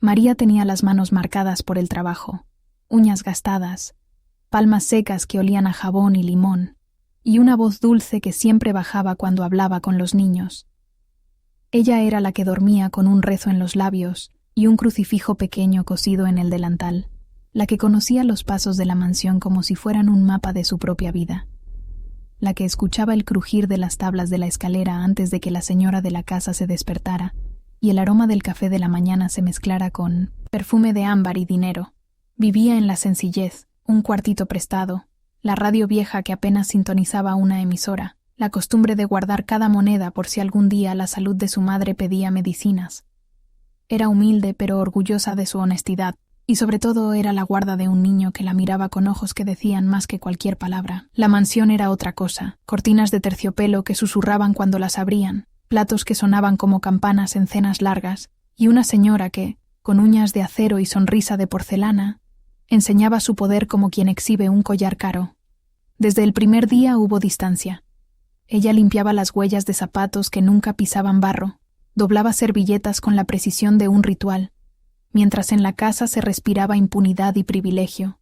María tenía las manos marcadas por el trabajo, uñas gastadas, palmas secas que olían a jabón y limón, y una voz dulce que siempre bajaba cuando hablaba con los niños. Ella era la que dormía con un rezo en los labios y un crucifijo pequeño cosido en el delantal, la que conocía los pasos de la mansión como si fueran un mapa de su propia vida, la que escuchaba el crujir de las tablas de la escalera antes de que la señora de la casa se despertara y el aroma del café de la mañana se mezclara con perfume de ámbar y dinero. Vivía en la sencillez, un cuartito prestado, la radio vieja que apenas sintonizaba una emisora, la costumbre de guardar cada moneda por si algún día la salud de su madre pedía medicinas. Era humilde pero orgullosa de su honestidad, y sobre todo era la guarda de un niño que la miraba con ojos que decían más que cualquier palabra. La mansión era otra cosa, cortinas de terciopelo que susurraban cuando las abrían, platos que sonaban como campanas en cenas largas, y una señora que, con uñas de acero y sonrisa de porcelana, enseñaba su poder como quien exhibe un collar caro. Desde el primer día hubo distancia. Ella limpiaba las huellas de zapatos que nunca pisaban barro, doblaba servilletas con la precisión de un ritual, mientras en la casa se respiraba impunidad y privilegio.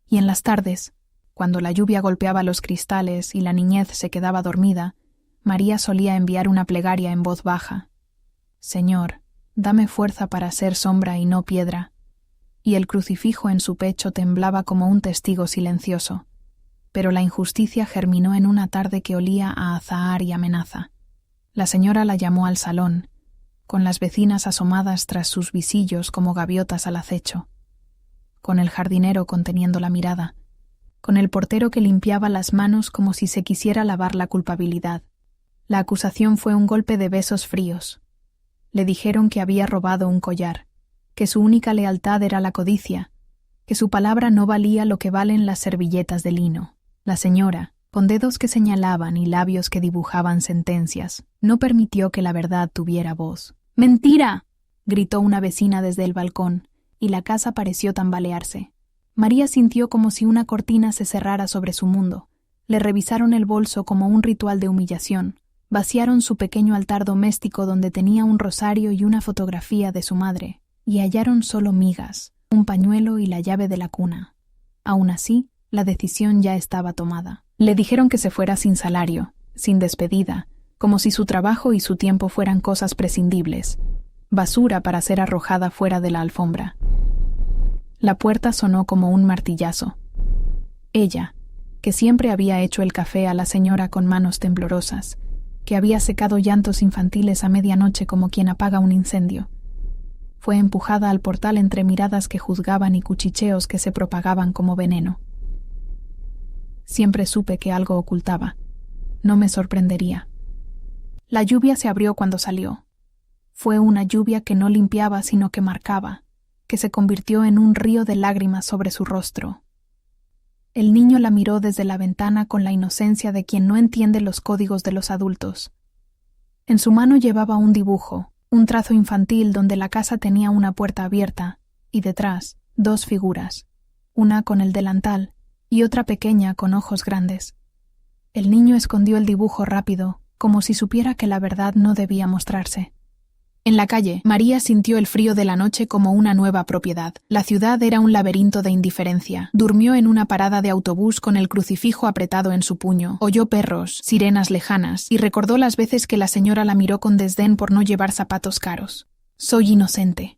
Y en las tardes, cuando la lluvia golpeaba los cristales y la niñez se quedaba dormida, María solía enviar una plegaria en voz baja. «Señor, dame fuerza para ser sombra y no piedra», y el crucifijo en su pecho temblaba como un testigo silencioso. Pero la injusticia germinó en una tarde que olía a azahar y amenaza. La señora la llamó al salón, con las vecinas asomadas tras sus visillos como gaviotas al acecho, con el jardinero conteniendo la mirada, con el portero que limpiaba las manos como si se quisiera lavar la culpabilidad. La acusación fue un golpe de besos fríos. Le dijeron que había robado un collar, que su única lealtad era la codicia, que su palabra no valía lo que valen las servilletas de lino. La señora, con dedos que señalaban y labios que dibujaban sentencias, no permitió que la verdad tuviera voz. «¡Mentira!», gritó una vecina desde el balcón, y la casa pareció tambalearse. María sintió como si una cortina se cerrara sobre su mundo. Le revisaron el bolso como un ritual de humillación. Vaciaron su pequeño altar doméstico donde tenía un rosario y una fotografía de su madre, y hallaron solo migas, un pañuelo y la llave de la cuna. Aún así, la decisión ya estaba tomada. Le dijeron que se fuera sin salario, sin despedida, como si su trabajo y su tiempo fueran cosas prescindibles, basura para ser arrojada fuera de la alfombra. La puerta sonó como un martillazo. Ella, que siempre había hecho el café a la señora con manos temblorosas, que había secado llantos infantiles a medianoche como quien apaga un incendio, fue empujada al portal entre miradas que juzgaban y cuchicheos que se propagaban como veneno. Siempre supe que algo ocultaba. No me sorprendería. La lluvia se abrió cuando salió. Fue una lluvia que no limpiaba sino que marcaba, que se convirtió en un río de lágrimas sobre su rostro. El niño la miró desde la ventana con la inocencia de quien no entiende los códigos de los adultos. En su mano llevaba un dibujo, un trazo infantil donde la casa tenía una puerta abierta, y detrás, dos figuras, una con el delantal y otra pequeña con ojos grandes. El niño escondió el dibujo rápido, como si supiera que la verdad no debía mostrarse. En la calle, María sintió el frío de la noche como una nueva propiedad. La ciudad era un laberinto de indiferencia. Durmió en una parada de autobús con el crucifijo apretado en su puño. Oyó perros, sirenas lejanas, y recordó las veces que la señora la miró con desdén por no llevar zapatos caros. «Soy inocente»,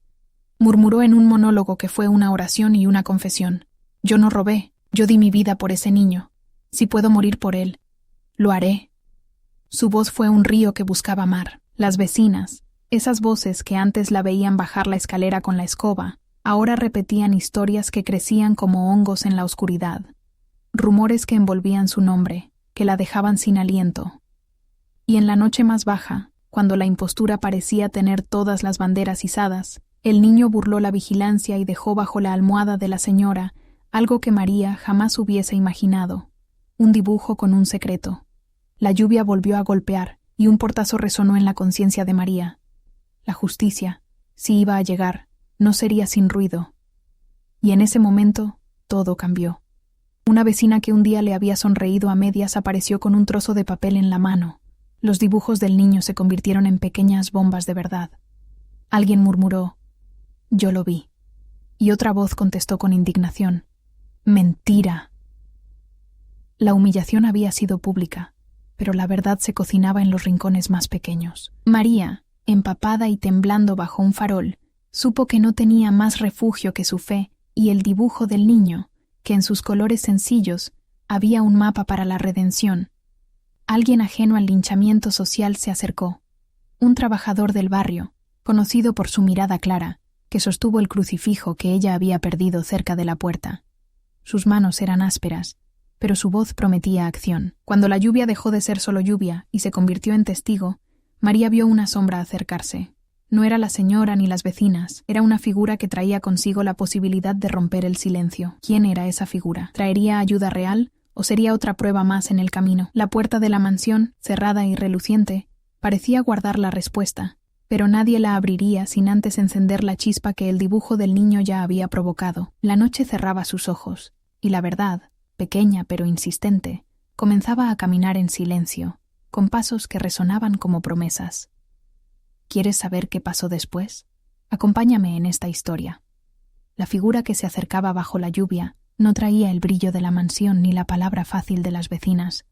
murmuró en un monólogo que fue una oración y una confesión. «Yo no robé, yo di mi vida por ese niño. Si puedo morir por él, lo haré». Su voz fue un río que buscaba mar. Las vecinas, esas voces que antes la veían bajar la escalera con la escoba, ahora repetían historias que crecían como hongos en la oscuridad, rumores que envolvían su nombre, que la dejaban sin aliento. Y en la noche más baja, cuando la impostura parecía tener todas las banderas izadas, el niño burló la vigilancia y dejó bajo la almohada de la señora algo que María jamás hubiese imaginado, un dibujo con un secreto. La lluvia volvió a golpear y un portazo resonó en la conciencia de María. La justicia, si iba a llegar, no sería sin ruido. Y en ese momento, todo cambió. Una vecina que un día le había sonreído a medias apareció con un trozo de papel en la mano. Los dibujos del niño se convirtieron en pequeñas bombas de verdad. Alguien murmuró: Yo lo vi. Y otra voz contestó con indignación. ¡Mentira! La humillación había sido pública, pero la verdad se cocinaba en los rincones más pequeños. María, empapada y temblando bajo un farol, supo que no tenía más refugio que su fe y el dibujo del niño, que en sus colores sencillos había un mapa para la redención. Alguien ajeno al linchamiento social se acercó. Un trabajador del barrio, conocido por su mirada clara, que sostuvo el crucifijo que ella había perdido cerca de la puerta. Sus manos eran ásperas, pero su voz prometía acción. Cuando la lluvia dejó de ser solo lluvia y se convirtió en testigo, María vio una sombra acercarse. No era la señora ni las vecinas, era una figura que traía consigo la posibilidad de romper el silencio. ¿Quién era esa figura? ¿Traería ayuda real o sería otra prueba más en el camino? La puerta de la mansión, cerrada y reluciente, parecía guardar la respuesta, pero nadie la abriría sin antes encender la chispa que el dibujo del niño ya había provocado. La noche cerraba sus ojos, y la verdad, pequeña pero insistente, comenzaba a caminar en silencio, con pasos que resonaban como promesas. ¿Quieres saber qué pasó después? Acompáñame en esta historia. La figura que se acercaba bajo la lluvia no traía el brillo de la mansión ni la palabra fácil de las vecinas.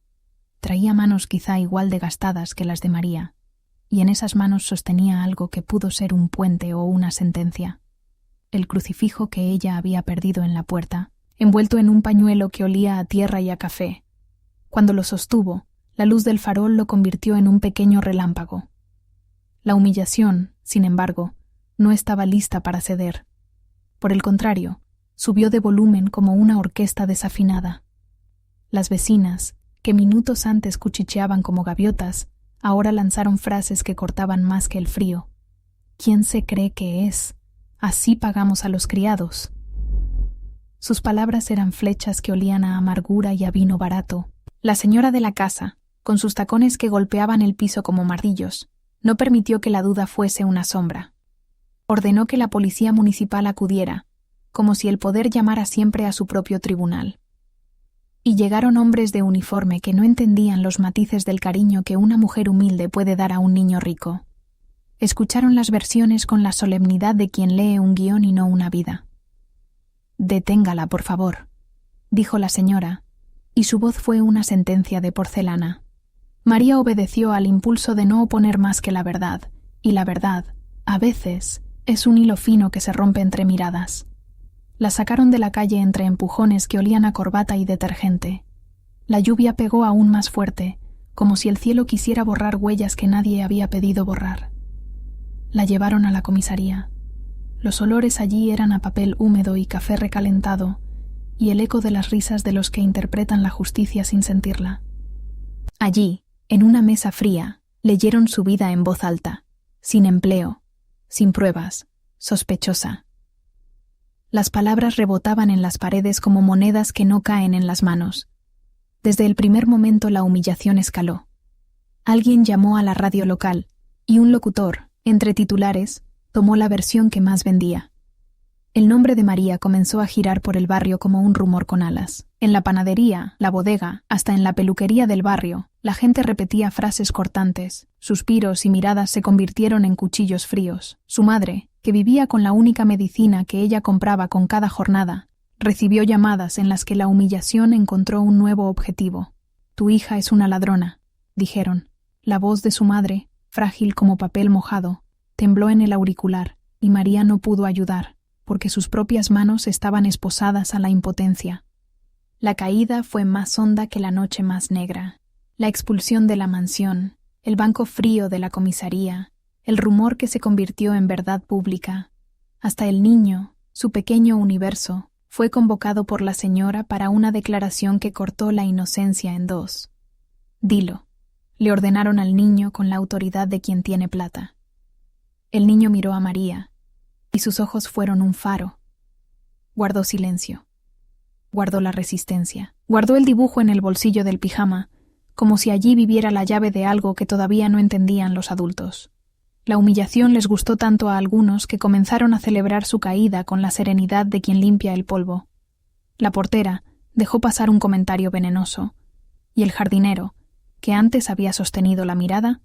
Traía manos quizá igual de gastadas que las de María, y en esas manos sostenía algo que pudo ser un puente o una sentencia. El crucifijo que ella había perdido en la puerta, envuelto en un pañuelo que olía a tierra y a café. Cuando lo sostuvo, la luz del farol lo convirtió en un pequeño relámpago. La humillación, sin embargo, no estaba lista para ceder. Por el contrario, subió de volumen como una orquesta desafinada. Las vecinas, que minutos antes cuchicheaban como gaviotas, ahora lanzaron frases que cortaban más que el frío. ¿Quién se cree que es? Así pagamos a los criados. Sus palabras eran flechas que olían a amargura y a vino barato. La señora de la casa, con sus tacones que golpeaban el piso como martillos, no permitió que la duda fuese una sombra. Ordenó que la policía municipal acudiera, como si el poder llamara siempre a su propio tribunal. Y llegaron hombres de uniforme que no entendían los matices del cariño que una mujer humilde puede dar a un niño rico. Escucharon las versiones con la solemnidad de quien lee un guión y no una vida. «Deténgala, por favor», dijo la señora, y su voz fue una sentencia de porcelana. María obedeció al impulso de no oponer más que la verdad, y la verdad, a veces, es un hilo fino que se rompe entre miradas. La sacaron de la calle entre empujones que olían a corbata y detergente. La lluvia pegó aún más fuerte, como si el cielo quisiera borrar huellas que nadie había pedido borrar. La llevaron a la comisaría. Los olores allí eran a papel húmedo y café recalentado, y el eco de las risas de los que interpretan la justicia sin sentirla. Allí, en una mesa fría, leyeron su vida en voz alta, sin empleo, sin pruebas, sospechosa. Las palabras rebotaban en las paredes como monedas que no caen en las manos. Desde el primer momento la humillación escaló. Alguien llamó a la radio local, y un locutor, entre titulares, tomó la versión que más vendía. El nombre de María comenzó a girar por el barrio como un rumor con alas. En la panadería, la bodega, hasta en la peluquería del barrio, la gente repetía frases cortantes. Suspiros y miradas se convirtieron en cuchillos fríos. Su madre, que vivía con la única medicina que ella compraba con cada jornada, recibió llamadas en las que la humillación encontró un nuevo objetivo. «Tu hija es una ladrona», dijeron. La voz de su madre, frágil como papel mojado, tembló en el auricular, y María no pudo ayudar, porque sus propias manos estaban esposadas a la impotencia. La caída fue más honda que la noche más negra. La expulsión de la mansión, el banco frío de la comisaría, el rumor que se convirtió en verdad pública. Hasta el niño, su pequeño universo, fue convocado por la señora para una declaración que cortó la inocencia en dos. «Dilo», le ordenaron al niño con la autoridad de quien tiene plata. El niño miró a María, y sus ojos fueron un faro. Guardó silencio. Guardó la resistencia. Guardó el dibujo en el bolsillo del pijama, como si allí viviera la llave de algo que todavía no entendían los adultos. La humillación les gustó tanto a algunos que comenzaron a celebrar su caída con la serenidad de quien limpia el polvo. La portera dejó pasar un comentario venenoso, y el jardinero, que antes había sostenido la mirada,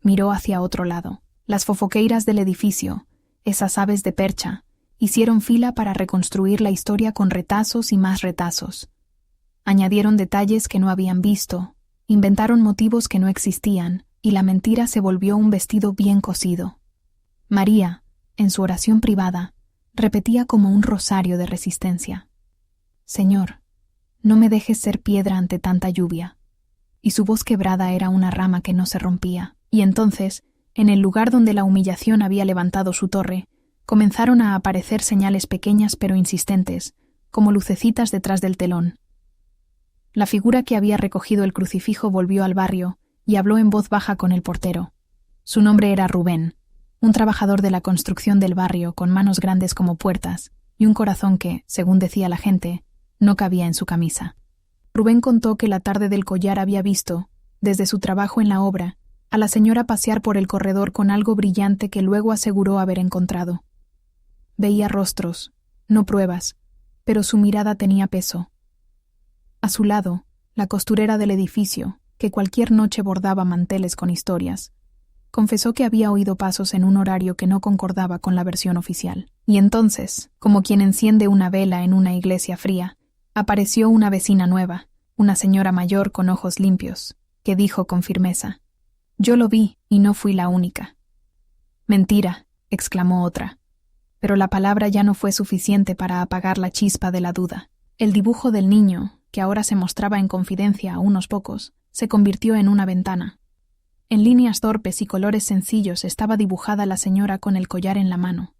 miró hacia otro lado. Las fofoqueiras del edificio, esas aves de percha, Hicieron fila para reconstruir la historia con retazos y más retazos. Añadieron detalles que no habían visto, inventaron motivos que no existían, y la mentira se volvió un vestido bien cosido. María, en su oración privada, repetía como un rosario de resistencia: «Señor, no me dejes ser piedra ante tanta lluvia». Y su voz quebrada era una rama que no se rompía. Y entonces, en el lugar donde la humillación había levantado su torre, comenzaron a aparecer señales pequeñas pero insistentes, como lucecitas detrás del telón. La figura que había recogido el crucifijo volvió al barrio y habló en voz baja con el portero. Su nombre era Rubén, un trabajador de la construcción del barrio con manos grandes como puertas y un corazón que, según decía la gente, no cabía en su camisa. Rubén contó que la tarde del collar había visto, desde su trabajo en la obra, a la señora pasear por el corredor con algo brillante que luego aseguró haber encontrado. Veía rostros, no pruebas, pero su mirada tenía peso. A su lado, la costurera del edificio, que cualquier noche bordaba manteles con historias, confesó que había oído pasos en un horario que no concordaba con la versión oficial. Y entonces, como quien enciende una vela en una iglesia fría, apareció una vecina nueva, una señora mayor con ojos limpios, que dijo con firmeza: «Yo lo vi y no fui la única». «Mentira», exclamó otra. Pero la palabra ya no fue suficiente para apagar la chispa de la duda. El dibujo del niño, que ahora se mostraba en confidencia a unos pocos, se convirtió en una ventana. En líneas torpes y colores sencillos estaba dibujada la señora con el collar en la mano,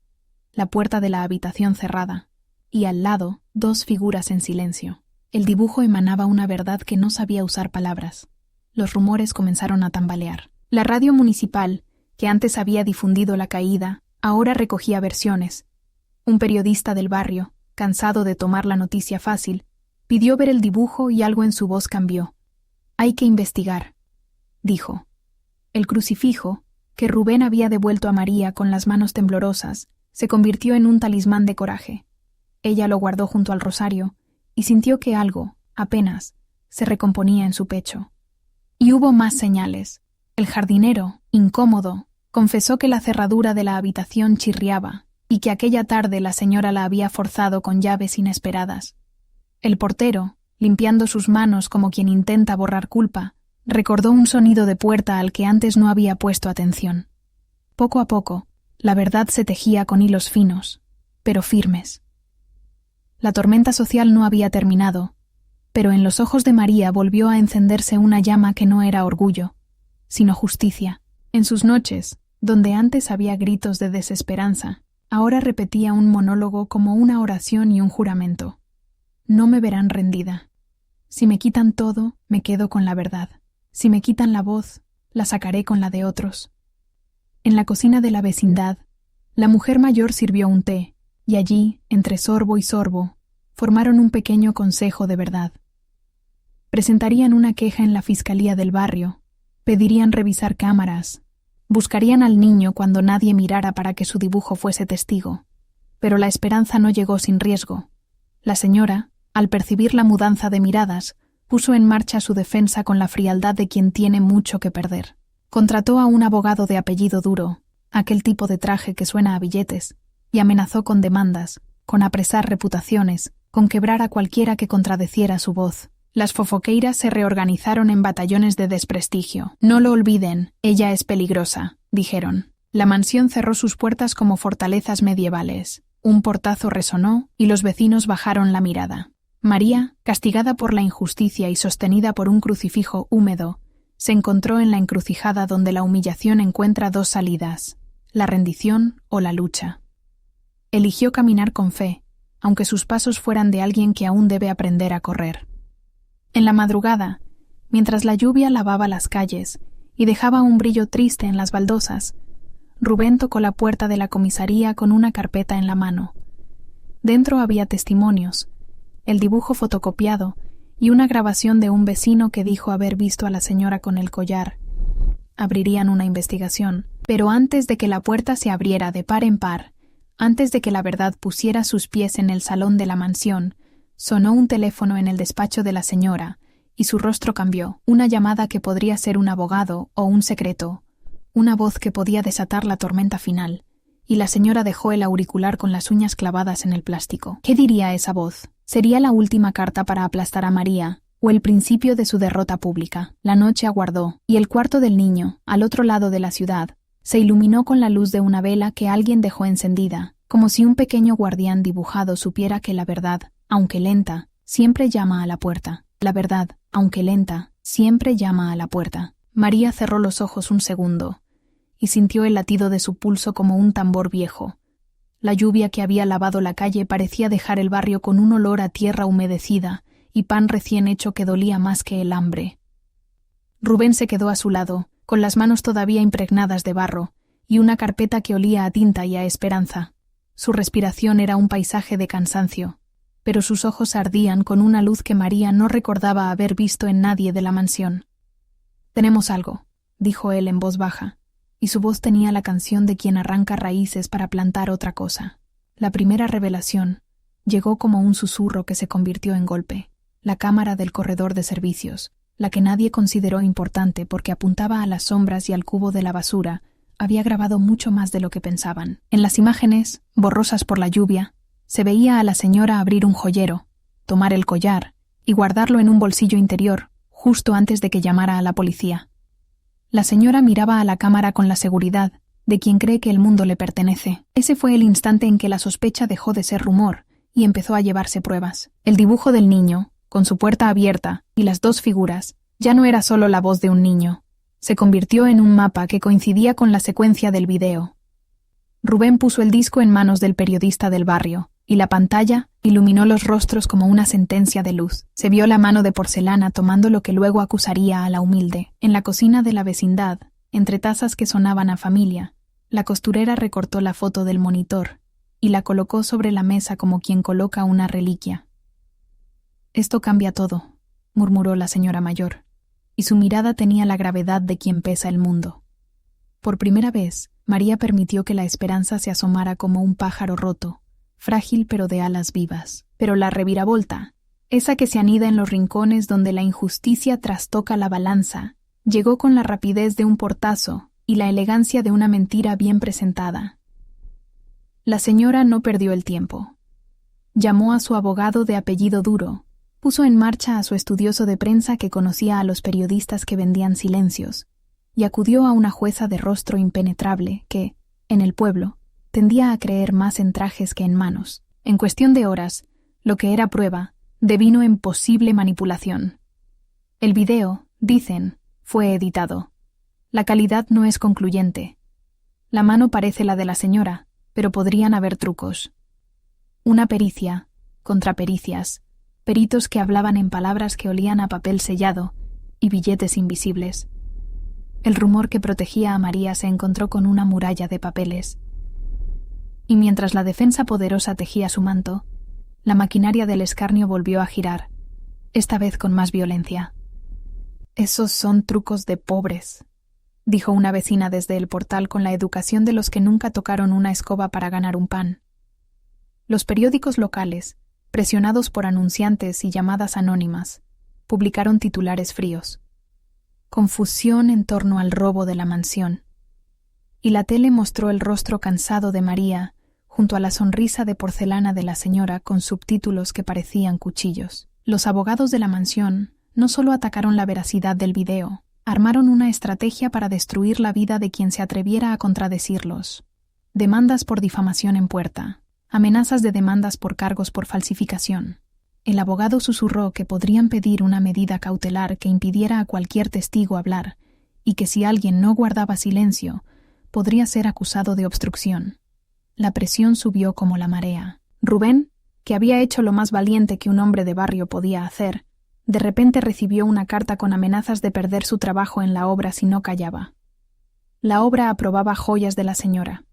la puerta de la habitación cerrada, y al lado 2 figuras en silencio. El dibujo emanaba una verdad que no sabía usar palabras. Los rumores comenzaron a tambalear. La radio municipal, que antes había difundido la caída, ahora recogía versiones. Un periodista del barrio, cansado de tomar la noticia fácil, pidió ver el dibujo y algo en su voz cambió. «Hay que investigar», dijo. El crucifijo, que Rubén había devuelto a María con las manos temblorosas, se convirtió en un talismán de coraje. Ella lo guardó junto al rosario y sintió que algo, apenas, se recomponía en su pecho. Y hubo más señales. El jardinero, incómodo, confesó que la cerradura de la habitación chirriaba y que aquella tarde la señora la había forzado con llaves inesperadas. El portero, limpiando sus manos como quien intenta borrar culpa, recordó un sonido de puerta al que antes no había puesto atención. Poco a poco, la verdad se tejía con hilos finos, pero firmes. La tormenta social no había terminado, pero en los ojos de María volvió a encenderse una llama que no era orgullo, sino justicia. En sus noches, donde antes había gritos de desesperanza, ahora repetía un monólogo como una oración y un juramento. «No me verán rendida. Si me quitan todo, me quedo con la verdad. Si me quitan la voz, la sacaré con la de otros». En la cocina de la vecindad, la mujer mayor sirvió un té, y allí, entre sorbo y sorbo, formaron un pequeño consejo de verdad. Presentarían una queja en la fiscalía del barrio, pedirían revisar cámaras, buscarían al niño cuando nadie mirara para que su dibujo fuese testigo. Pero la esperanza no llegó sin riesgo. La señora, al percibir la mudanza de miradas, puso en marcha su defensa con la frialdad de quien tiene mucho que perder. Contrató a un abogado de apellido duro, aquel tipo de traje que suena a billetes, y amenazó con demandas, con apresar reputaciones, con quebrar a cualquiera que contradeciera su voz. Las fofoqueiras se reorganizaron en batallones de desprestigio. «No lo olviden, ella es peligrosa», dijeron. La mansión cerró sus puertas como fortalezas medievales. Un portazo resonó y los vecinos bajaron la mirada. María, castigada por la injusticia y sostenida por un crucifijo húmedo, se encontró en la encrucijada donde la humillación encuentra 2 salidas, la rendición o la lucha. Eligió caminar con fe, aunque sus pasos fueran de alguien que aún debe aprender a correr. En la madrugada, mientras la lluvia lavaba las calles y dejaba un brillo triste en las baldosas, Rubén tocó la puerta de la comisaría con una carpeta en la mano. Dentro había testimonios, el dibujo fotocopiado y una grabación de un vecino que dijo haber visto a la señora con el collar. Abrirían una investigación, pero antes de que la puerta se abriera de par en par, antes de que la verdad pusiera sus pies en el salón de la mansión, sonó un teléfono en el despacho de la señora, y su rostro cambió, una llamada que podría ser un abogado o un secreto, una voz que podía desatar la tormenta final, y la señora dejó el auricular con las uñas clavadas en el plástico. ¿Qué diría esa voz? ¿Sería la última carta para aplastar a María, o el principio de su derrota pública? La noche aguardó, y el cuarto del niño, al otro lado de la ciudad, se iluminó con la luz de una vela que alguien dejó encendida, como si un pequeño guardián dibujado supiera que la verdad, aunque lenta, siempre llama a la puerta. La verdad, aunque lenta, siempre llama a la puerta. María cerró los ojos un segundo, y sintió el latido de su pulso como un tambor viejo. La lluvia que había lavado la calle parecía dejar el barrio con un olor a tierra humedecida y pan recién hecho que dolía más que el hambre. Rubén se quedó a su lado, con las manos todavía impregnadas de barro, y una carpeta que olía a tinta y a esperanza. Su respiración era un paisaje de cansancio, pero sus ojos ardían con una luz que María no recordaba haber visto en nadie de la mansión. «Tenemos algo», dijo él en voz baja, y su voz tenía la canción de quien arranca raíces para plantar otra cosa. La primera revelación llegó como un susurro que se convirtió en golpe. La cámara del corredor de servicios, la que nadie consideró importante porque apuntaba a las sombras y al cubo de la basura, había grabado mucho más de lo que pensaban. En las imágenes, borrosas por la lluvia, se veía a la señora abrir un joyero, tomar el collar y guardarlo en un bolsillo interior, justo antes de que llamara a la policía. La señora miraba a la cámara con la seguridad de quien cree que el mundo le pertenece. Ese fue el instante en que la sospecha dejó de ser rumor y empezó a llevarse pruebas. El dibujo del niño, con su puerta abierta y las dos figuras, ya no era solo la voz de un niño. Se convirtió en un mapa que coincidía con la secuencia del video. Rubén puso el disco en manos del periodista del barrio, y la pantalla iluminó los rostros como una sentencia de luz. Se vio la mano de porcelana tomando lo que luego acusaría a la humilde. En la cocina de la vecindad, entre tazas que sonaban a familia, la costurera recortó la foto del monitor y la colocó sobre la mesa como quien coloca una reliquia. «Esto cambia todo», murmuró la señora mayor, y su mirada tenía la gravedad de quien pesa el mundo. Por primera vez, María permitió que la esperanza se asomara como un pájaro roto, frágil pero de alas vivas. Pero la reviravolta, esa que se anida en los rincones donde la injusticia trastoca la balanza, llegó con la rapidez de un portazo y la elegancia de una mentira bien presentada. La señora no perdió el tiempo. Llamó a su abogado de apellido Duro, puso en marcha a su estudioso de prensa que conocía a los periodistas que vendían silencios, y acudió a una jueza de rostro impenetrable que, en el pueblo, tendía a creer más en trajes que en manos. En cuestión de horas, lo que era prueba, devino en posible manipulación. El video, dicen, fue editado. La calidad no es concluyente. La mano parece la de la señora, pero podrían haber trucos. Una pericia, contrapericias, peritos que hablaban en palabras que olían a papel sellado y billetes invisibles. El rumor que protegía a María se encontró con una muralla de papeles. Y mientras la defensa poderosa tejía su manto, la maquinaria del escarnio volvió a girar, esta vez con más violencia. «Esos son trucos de pobres», dijo una vecina desde el portal con la educación de los que nunca tocaron una escoba para ganar un pan. Los periódicos locales, presionados por anunciantes y llamadas anónimas, publicaron titulares fríos. Confusión en torno al robo de la mansión. Y la tele mostró el rostro cansado de María junto a la sonrisa de porcelana de la señora con subtítulos que parecían cuchillos. Los abogados de la mansión no solo atacaron la veracidad del video, armaron una estrategia para destruir la vida de quien se atreviera a contradecirlos. Demandas por difamación en puerta, amenazas de demandas por cargos por falsificación. El abogado susurró que podrían pedir una medida cautelar que impidiera a cualquier testigo hablar y que si alguien no guardaba silencio, podría ser acusado de obstrucción. La presión subió como la marea. Rubén, que había hecho lo más valiente que un hombre de barrio podía hacer, de repente recibió una carta con amenazas de perder su trabajo en la obra si no callaba. La obra aprobaba joyas de la señora.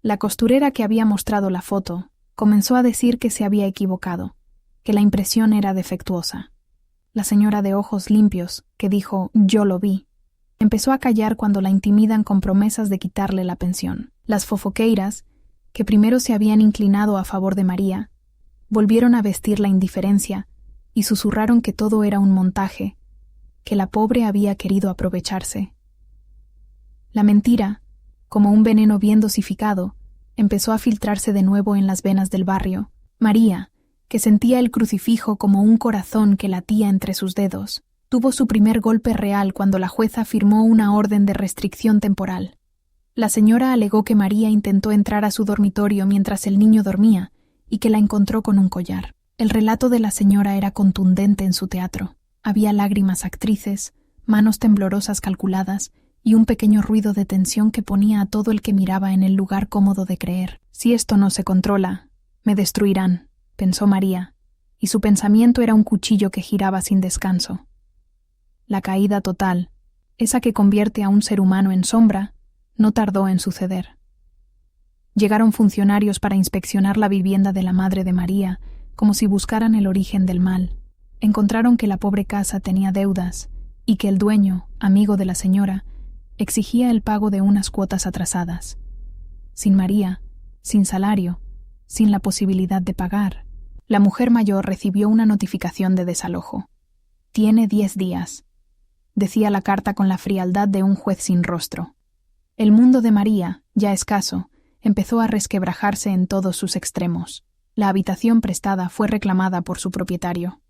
La costurera que había mostrado la foto comenzó a decir que se había equivocado, que la impresión era defectuosa. La señora de ojos limpios, que dijo «yo lo vi», empezó a callar cuando la intimidan con promesas de quitarle la pensión. Las fofoqueiras, que primero se habían inclinado a favor de María, volvieron a vestir la indiferencia y susurraron que todo era un montaje, que la pobre había querido aprovecharse. La mentira, Como un veneno bien dosificado, empezó a filtrarse de nuevo en las venas del barrio. María, que sentía el crucifijo como un corazón que latía entre sus dedos, tuvo su primer golpe real cuando la jueza firmó una orden de restricción temporal. La señora alegó que María intentó entrar a su dormitorio mientras el niño dormía y que la encontró con un collar. El relato de la señora era contundente en su teatro. Había lágrimas actrices, manos temblorosas calculadas y un pequeño ruido de tensión que ponía a todo el que miraba en el lugar cómodo de creer. Si esto no se controla, me destruirán, pensó María, y su pensamiento era un cuchillo que giraba sin descanso. La caída total, esa que convierte a un ser humano en sombra, no tardó en suceder. Llegaron funcionarios para inspeccionar la vivienda de la madre de María, como si buscaran el origen del mal. Encontraron que la pobre casa tenía deudas y que el dueño, amigo de la señora, exigía el pago de unas cuotas atrasadas. Sin María, sin salario, sin la posibilidad de pagar, la mujer mayor recibió una notificación de desalojo. «Tiene 10 días», decía la carta con la frialdad de un juez sin rostro. El mundo de María, ya escaso, empezó a resquebrajarse en todos sus extremos. La habitación prestada fue reclamada por su propietario.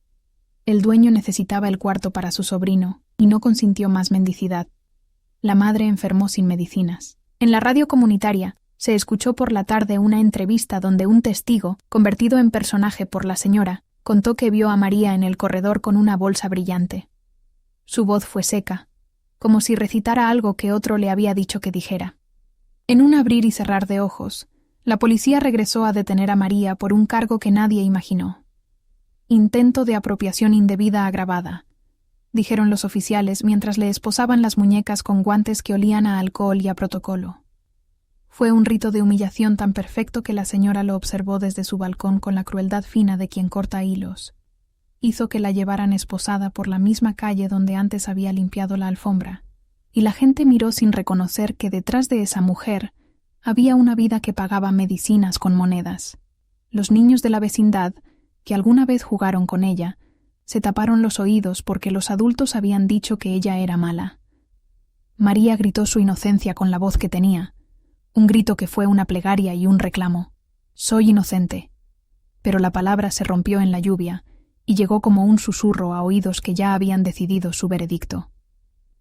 El dueño necesitaba el cuarto para su sobrino y no consintió más mendicidad. La madre enfermó sin medicinas. En la radio comunitaria se escuchó por la tarde una entrevista donde un testigo, convertido en personaje por la señora, contó que vio a María en el corredor con una bolsa brillante. Su voz fue seca, como si recitara algo que otro le había dicho que dijera. En un abrir y cerrar de ojos, la policía regresó a detener a María por un cargo que nadie imaginó. Intento de apropiación indebida agravada, dijeron los oficiales mientras le esposaban las muñecas con guantes que olían a alcohol y a protocolo. Fue un rito de humillación tan perfecto que la señora lo observó desde su balcón con la crueldad fina de quien corta hilos. Hizo que la llevaran esposada por la misma calle donde antes había limpiado la alfombra, y la gente miró sin reconocer que detrás de esa mujer había una vida que pagaba medicinas con monedas. Los niños de la vecindad, que alguna vez jugaron con ella, se taparon los oídos porque los adultos habían dicho que ella era mala. María gritó su inocencia con la voz que tenía, un grito que fue una plegaria y un reclamo. «Soy inocente». Pero la palabra se rompió en la lluvia y llegó como un susurro a oídos que ya habían decidido su veredicto.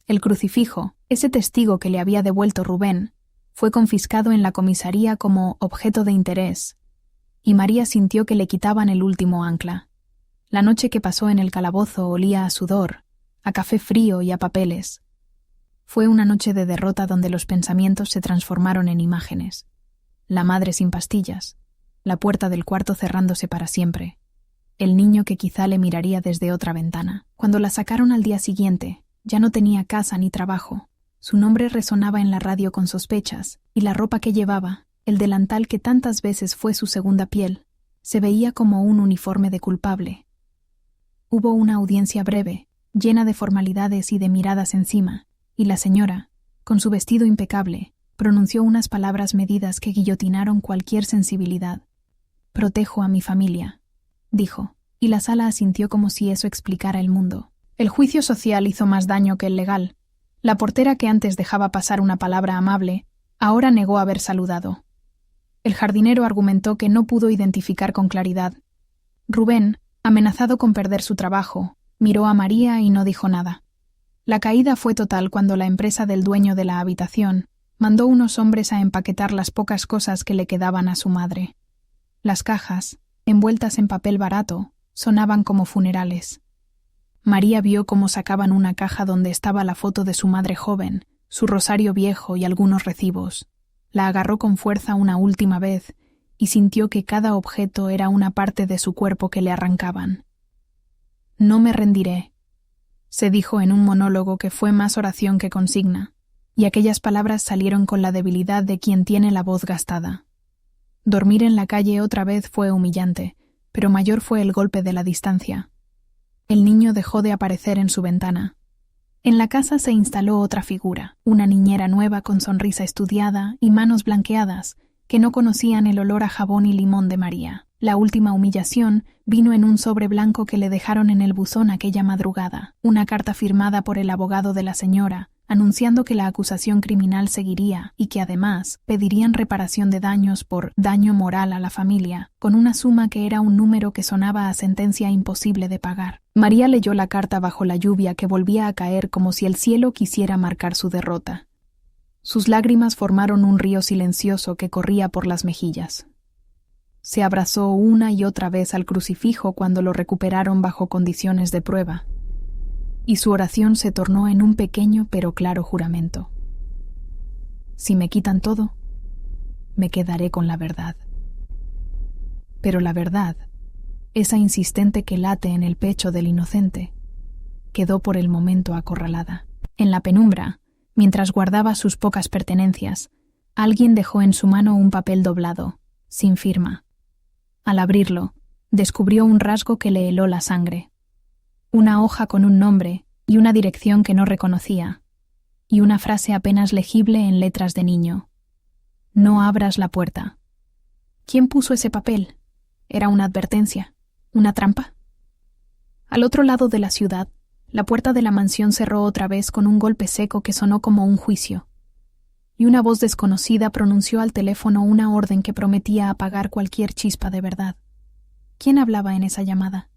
El crucifijo, ese testigo que le había devuelto Rubén, fue confiscado en la comisaría como objeto de interés, y María sintió que le quitaban el último ancla. La noche que pasó en el calabozo olía a sudor, a café frío y a papeles. Fue una noche de derrota donde los pensamientos se transformaron en imágenes. La madre sin pastillas, la puerta del cuarto cerrándose para siempre, el niño que quizá le miraría desde otra ventana. Cuando la sacaron al día siguiente, ya no tenía casa ni trabajo. Su nombre resonaba en la radio con sospechas, y la ropa que llevaba, el delantal que tantas veces fue su segunda piel, se veía como un uniforme de culpable. Hubo una audiencia breve, llena de formalidades y de miradas encima, y la señora, con su vestido impecable, pronunció unas palabras medidas que guillotinaron cualquier sensibilidad. «Protejo a mi familia», dijo, y la sala asintió como si eso explicara el mundo. El juicio social hizo más daño que el legal. La portera que antes dejaba pasar una palabra amable, ahora negó haber saludado. El jardinero argumentó que no pudo identificar con claridad. Rubén, amenazado con perder su trabajo, miró a María y no dijo nada. La caída fue total cuando la empresa del dueño de la habitación mandó unos hombres a empaquetar las pocas cosas que le quedaban a su madre. Las cajas, envueltas en papel barato, sonaban como funerales. María vio cómo sacaban una caja donde estaba la foto de su madre joven, su rosario viejo y algunos recibos. La agarró con fuerza una última vez y sintió que cada objeto era una parte de su cuerpo que le arrancaban. «No me rendiré», se dijo en un monólogo que fue más oración que consigna, y aquellas palabras salieron con la debilidad de quien tiene la voz gastada. Dormir en la calle otra vez fue humillante, pero mayor fue el golpe de la distancia. El niño dejó de aparecer en su ventana. En la casa se instaló otra figura, una niñera nueva con sonrisa estudiada y manos blanqueadas, que no conocían el olor a jabón y limón de María. La última humillación vino en un sobre blanco que le dejaron en el buzón aquella madrugada, una carta firmada por el abogado de la señora, anunciando que la acusación criminal seguiría y que además pedirían reparación de daños por daño moral a la familia, con una suma que era un número que sonaba a sentencia imposible de pagar. María leyó la carta bajo la lluvia que volvía a caer como si el cielo quisiera marcar su derrota. Sus lágrimas formaron un río silencioso que corría por las mejillas. Se abrazó una y otra vez al crucifijo cuando lo recuperaron bajo condiciones de prueba, y su oración se tornó en un pequeño pero claro juramento. Si me quitan todo, me quedaré con la verdad. Pero la verdad, esa insistente que late en el pecho del inocente, quedó por el momento acorralada. En la penumbra, mientras guardaba sus pocas pertenencias, alguien dejó en su mano un papel doblado, sin firma. Al abrirlo, descubrió un rasgo que le heló la sangre. Una hoja con un nombre y una dirección que no reconocía, y una frase apenas legible en letras de niño. No abras la puerta. ¿Quién puso ese papel? ¿Era una advertencia? ¿Una trampa? Al otro lado de la ciudad, la puerta de la mansión cerró otra vez con un golpe seco que sonó como un juicio, y una voz desconocida pronunció al teléfono una orden que prometía apagar cualquier chispa de verdad. ¿Quién hablaba en esa llamada?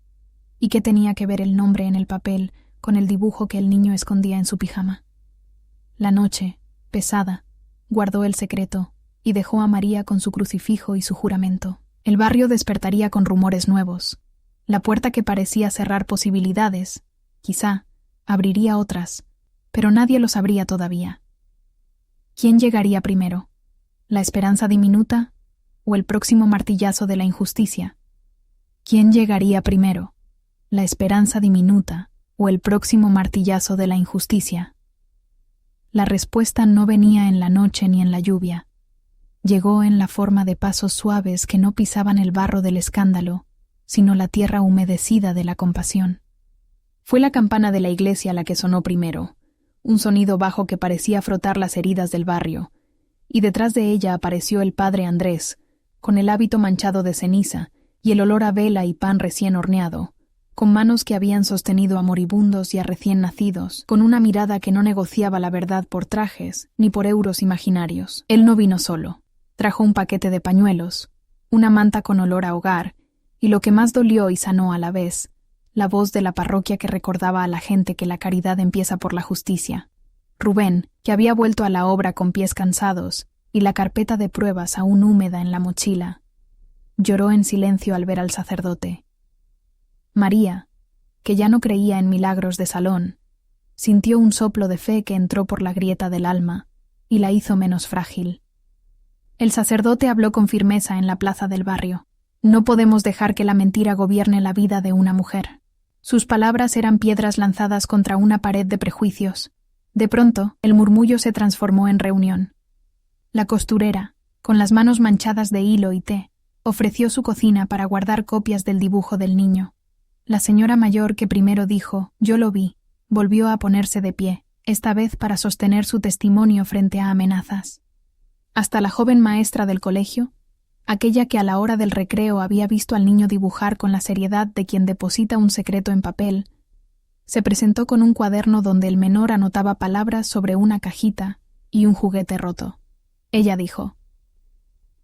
¿Y qué tenía que ver el nombre en el papel con el dibujo que el niño escondía en su pijama? La noche, pesada, guardó el secreto y dejó a María con su crucifijo y su juramento. El barrio despertaría con rumores nuevos. La puerta que parecía cerrar posibilidades, quizá, abriría otras, pero nadie lo sabría todavía. ¿Quién llegaría primero? ¿La esperanza diminuta o el próximo martillazo de la injusticia? ¿Quién llegaría primero? ¿La esperanza diminuta o el próximo martillazo de la injusticia? La respuesta no venía en la noche ni en la lluvia. Llegó en la forma de pasos suaves que no pisaban el barro del escándalo, sino la tierra humedecida de la compasión. Fue la campana de la iglesia la que sonó primero, un sonido bajo que parecía frotar las heridas del barrio, y detrás de ella apareció el padre Andrés, con el hábito manchado de ceniza y el olor a vela y pan recién horneado, con manos que habían sostenido a moribundos y a recién nacidos, con una mirada que no negociaba la verdad por trajes ni por euros imaginarios. Él no vino solo. Trajo un paquete de pañuelos, una manta con olor a hogar, y lo que más dolió y sanó a la vez, la voz de la parroquia que recordaba a la gente que la caridad empieza por la justicia. Rubén, que había vuelto a la obra con pies cansados y la carpeta de pruebas aún húmeda en la mochila, lloró en silencio al ver al sacerdote. María, que ya no creía en milagros de salón, sintió un soplo de fe que entró por la grieta del alma y la hizo menos frágil. El sacerdote habló con firmeza en la plaza del barrio. No podemos dejar que la mentira gobierne la vida de una mujer. Sus palabras eran piedras lanzadas contra una pared de prejuicios. De pronto, el murmullo se transformó en reunión. La costurera, con las manos manchadas de hilo y té, ofreció su cocina para guardar copias del dibujo del niño. La señora mayor que primero dijo «Yo lo vi», volvió a ponerse de pie, esta vez para sostener su testimonio frente a amenazas. Hasta la joven maestra del colegio, aquella que a la hora del recreo había visto al niño dibujar con la seriedad de quien deposita un secreto en papel, se presentó con un cuaderno donde el menor anotaba palabras sobre una cajita y un juguete roto. Ella dijo: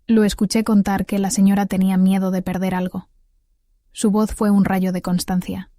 «Lo escuché contar que la señora tenía miedo de perder algo». Su voz fue un rayo de constancia.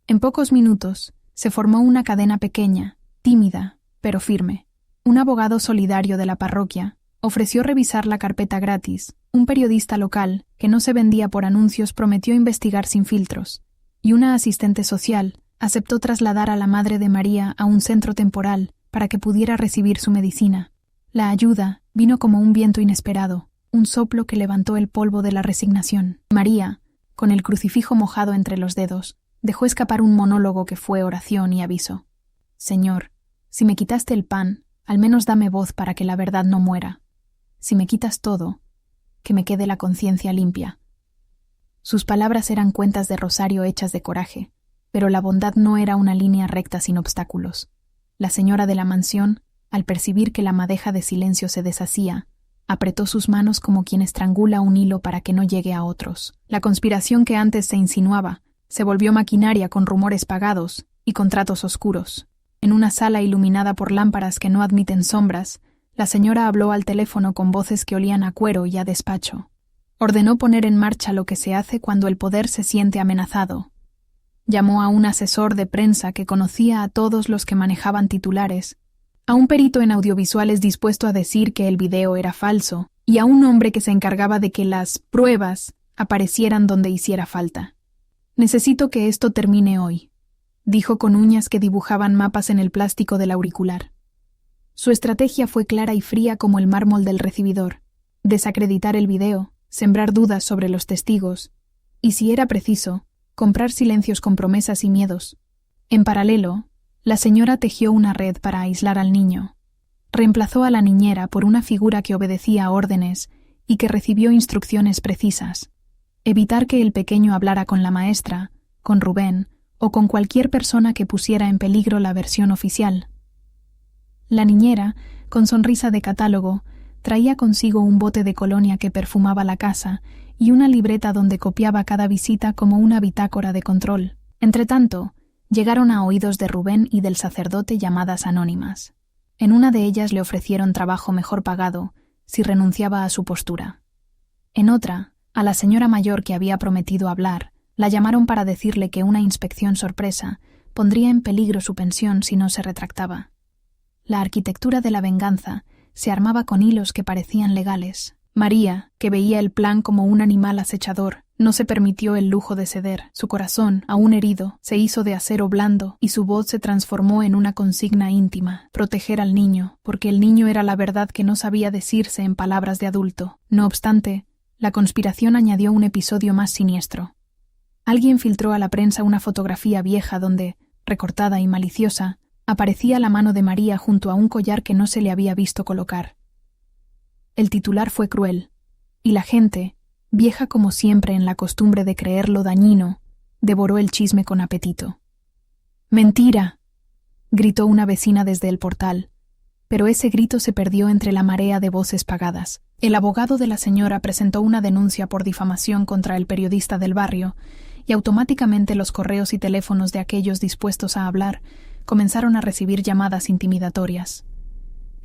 En pocos minutos se formó una cadena pequeña, tímida, pero firme. Un abogado solidario de la parroquia ofreció revisar la carpeta gratis. Un periodista local, que no se vendía por anuncios, prometió investigar sin filtros, y una asistente social aceptó trasladar a la madre de María a un centro temporal para que pudiera recibir su medicina. La ayuda vino como un viento inesperado, un soplo que levantó el polvo de la resignación. María, con el crucifijo mojado entre los dedos, dejó escapar un monólogo que fue oración y aviso. «Señor, si me quitaste el pan, al menos dame voz para que la verdad no muera. Si me quitas todo, que me quede la conciencia limpia». Sus palabras eran cuentas de rosario hechas de coraje, pero la bondad no era una línea recta sin obstáculos. La señora de la mansión, al percibir que la madeja de silencio se deshacía, apretó sus manos como quien estrangula un hilo para que no llegue a otros. La conspiración que antes se insinuaba se volvió maquinaria con rumores pagados y contratos oscuros. En una sala iluminada por lámparas que no admiten sombras, la señora habló al teléfono con voces que olían a cuero y a despacho. Ordenó poner en marcha lo que se hace cuando el poder se siente amenazado. Llamó a un asesor de prensa que conocía a todos los que manejaban titulares, a un perito en audiovisuales dispuesto a decir que el video era falso, y a un hombre que se encargaba de que las pruebas aparecieran donde hiciera falta. «Necesito que esto termine hoy», dijo con uñas que dibujaban mapas en el plástico del auricular. Su estrategia fue clara y fría como el mármol del recibidor: desacreditar el video, sembrar dudas sobre los testigos, y si era preciso, comprar silencios con promesas y miedos. En paralelo, la señora tejió una red para aislar al niño. Reemplazó a la niñera por una figura que obedecía órdenes y que recibió instrucciones precisas. Evitar que el pequeño hablara con la maestra, con Rubén o con cualquier persona que pusiera en peligro la versión oficial. La niñera, con sonrisa de catálogo, traía consigo un bote de colonia que perfumaba la casa y una libreta donde copiaba cada visita como una bitácora de control. Entretanto, llegaron a oídos de Rubén y del sacerdote llamadas anónimas. En una de ellas le ofrecieron trabajo mejor pagado si renunciaba a su postura. En otra, a la señora mayor que había prometido hablar, la llamaron para decirle que una inspección sorpresa pondría en peligro su pensión si no se retractaba. La arquitectura de la venganza se armaba con hilos que parecían legales. María, que veía el plan como un animal acechador, no se permitió el lujo de ceder. Su corazón, aún herido, se hizo de acero blando y su voz se transformó en una consigna íntima: proteger al niño, porque el niño era la verdad que no sabía decirse en palabras de adulto. No obstante, la conspiración añadió un episodio más siniestro. Alguien filtró a la prensa una fotografía vieja donde, recortada y maliciosa, aparecía la mano de María junto a un collar que no se le había visto colocar. El titular fue cruel, y la gente, vieja como siempre en la costumbre de creerlo dañino, devoró el chisme con apetito. «¡Mentira!», gritó una vecina desde el portal, pero ese grito se perdió entre la marea de voces pagadas. El abogado de la señora presentó una denuncia por difamación contra el periodista del barrio, y automáticamente los correos y teléfonos de aquellos dispuestos a hablar comenzaron a recibir llamadas intimidatorias.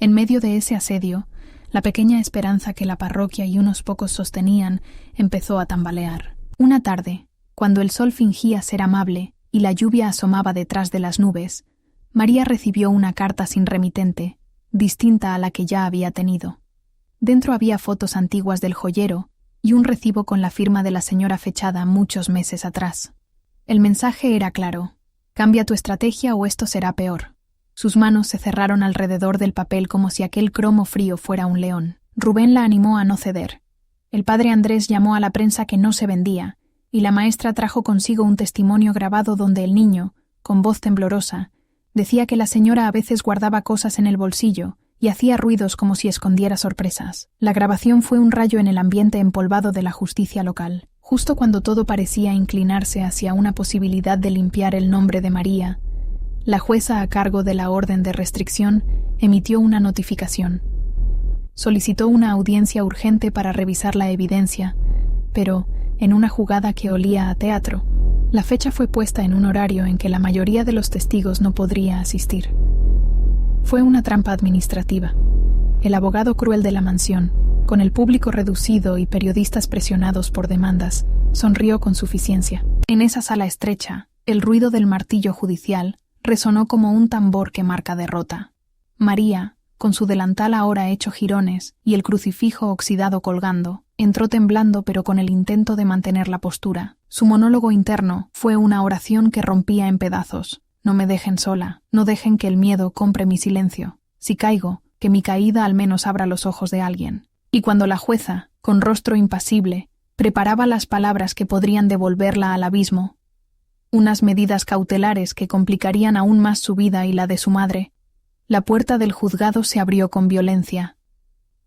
En medio de ese asedio, la pequeña esperanza que la parroquia y unos pocos sostenían empezó a tambalear. Una tarde, cuando el sol fingía ser amable y la lluvia asomaba detrás de las nubes, María recibió una carta sin remitente, distinta a la que ya había tenido. Dentro había fotos antiguas del joyero y un recibo con la firma de la señora fechada muchos meses atrás. El mensaje era claro: cambia tu estrategia o esto será peor. Sus manos se cerraron alrededor del papel como si aquel cromo frío fuera un león. Rubén la animó a no ceder. El padre Andrés llamó a la prensa que no se vendía, y la maestra trajo consigo un testimonio grabado donde el niño, con voz temblorosa, decía que la señora a veces guardaba cosas en el bolsillo y hacía ruidos como si escondiera sorpresas. La grabación fue un rayo en el ambiente empolvado de la justicia local. Justo cuando todo parecía inclinarse hacia una posibilidad de limpiar el nombre de María, la jueza a cargo de la orden de restricción emitió una notificación. Solicitó una audiencia urgente para revisar la evidencia, pero, en una jugada que olía a teatro, la fecha fue puesta en un horario en que la mayoría de los testigos no podría asistir. Fue una trampa administrativa. El abogado cruel de la mansión, con el público reducido y periodistas presionados por demandas, sonrió con suficiencia. En esa sala estrecha, el ruido del martillo judicial resonó como un tambor que marca derrota. María, con su delantal ahora hecho jirones y el crucifijo oxidado colgando, entró temblando pero con el intento de mantener la postura. Su monólogo interno fue una oración que rompía en pedazos. No me dejen sola, no dejen que el miedo compre mi silencio. Si caigo, que mi caída al menos abra los ojos de alguien. Y cuando la jueza, con rostro impasible, preparaba las palabras que podrían devolverla al abismo, unas medidas cautelares que complicarían aún más su vida y la de su madre, la puerta del juzgado se abrió con violencia.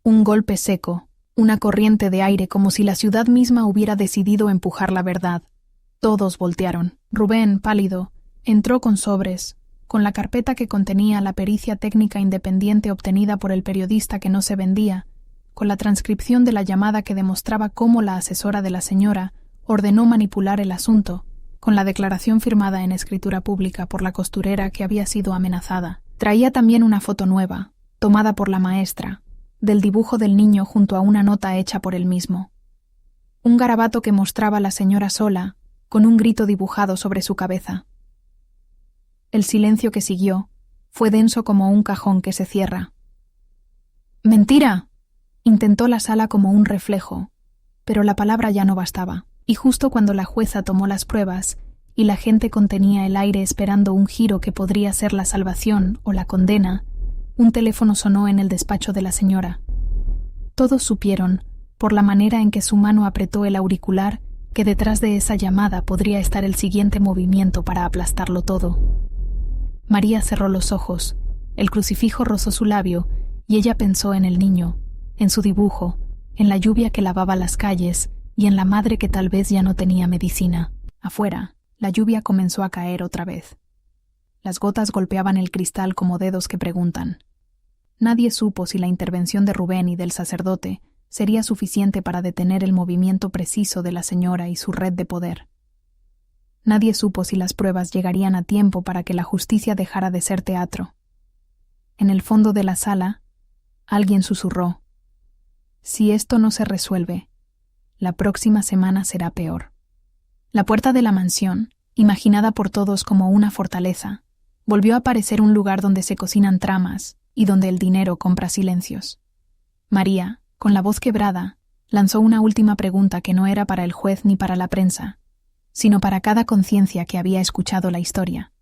Un golpe seco, una corriente de aire como si la ciudad misma hubiera decidido empujar la verdad. Todos voltearon. Rubén, pálido, entró con sobres, con la carpeta que contenía la pericia técnica independiente obtenida por el periodista que no se vendía, con la transcripción de la llamada que demostraba cómo la asesora de la señora ordenó manipular el asunto, con la declaración firmada en escritura pública por la costurera que había sido amenazada. Traía también una foto nueva, tomada por la maestra, del dibujo del niño junto a una nota hecha por él mismo. Un garabato que mostraba a la señora sola, con un grito dibujado sobre su cabeza. El silencio que siguió fue denso como un cajón que se cierra. ¡Mentira!, intentó la sala como un reflejo, pero la palabra ya no bastaba, y justo cuando la jueza tomó las pruebas y la gente contenía el aire esperando un giro que podría ser la salvación o la condena, un teléfono sonó en el despacho de la señora. Todos supieron, por la manera en que su mano apretó el auricular, que detrás de esa llamada podría estar el siguiente movimiento para aplastarlo todo. María cerró los ojos, el crucifijo rozó su labio y ella pensó en el niño, en su dibujo, en la lluvia que lavaba las calles y en la madre que tal vez ya no tenía medicina. Afuera, la lluvia comenzó a caer otra vez. Las gotas golpeaban el cristal como dedos que preguntan. Nadie supo si la intervención de Rubén y del sacerdote sería suficiente para detener el movimiento preciso de la señora y su red de poder. Nadie supo si las pruebas llegarían a tiempo para que la justicia dejara de ser teatro. En el fondo de la sala, alguien susurró: «Si esto no se resuelve, la próxima semana será peor». La puerta de la mansión, imaginada por todos como una fortaleza, volvió a parecer un lugar donde se cocinan tramas y donde el dinero compra silencios. María, con la voz quebrada, lanzó una última pregunta que no era para el juez ni para la prensa, sino para cada conciencia que había escuchado la historia.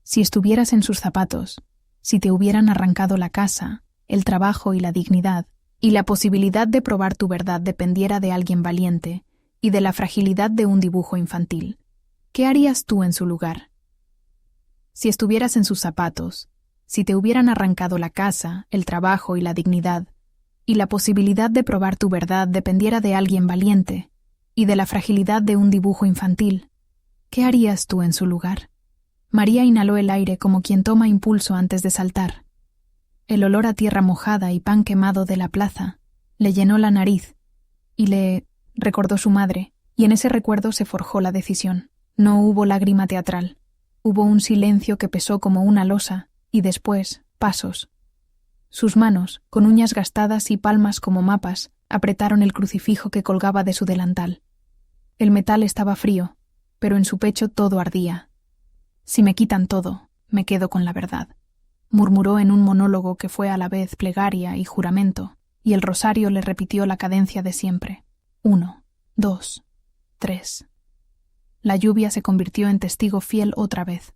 Si estuvieras en sus zapatos, si te hubieran arrancado la casa, el trabajo y la dignidad, y la posibilidad de probar tu verdad dependiera de alguien valiente y de la fragilidad de un dibujo infantil, ¿qué harías tú en su lugar? Si estuvieras en sus zapatos, si te hubieran arrancado la casa, el trabajo y la dignidad, y la posibilidad de probar tu verdad dependiera de alguien valiente y de la fragilidad de un dibujo infantil, ¿qué harías tú en su lugar? María inhaló el aire como quien toma impulso antes de saltar. El olor a tierra mojada y pan quemado de la plaza le llenó la nariz y le recordó su madre, y en ese recuerdo se forjó la decisión. No hubo lágrima teatral. Hubo un silencio que pesó como una losa y después pasos. Sus manos, con uñas gastadas y palmas como mapas, apretaron el crucifijo que colgaba de su delantal. El metal estaba frío, pero en su pecho todo ardía. «Si me quitan todo, me quedo con la verdad», murmuró en un monólogo que fue a la vez plegaria y juramento, y el rosario le repitió la cadencia de siempre. 1, 2, 3. La lluvia se convirtió en testigo fiel otra vez.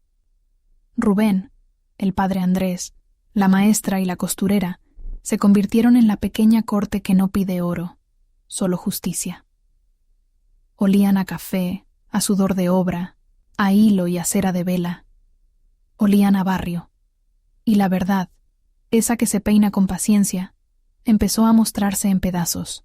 Rubén, el padre Andrés, la maestra y la costurera se convirtieron en la pequeña corte que no pide oro, solo justicia. Olían a café, a sudor de obra, a hilo y a cera de vela. Olían a barrio. Y la verdad, esa que se peina con paciencia, empezó a mostrarse en pedazos.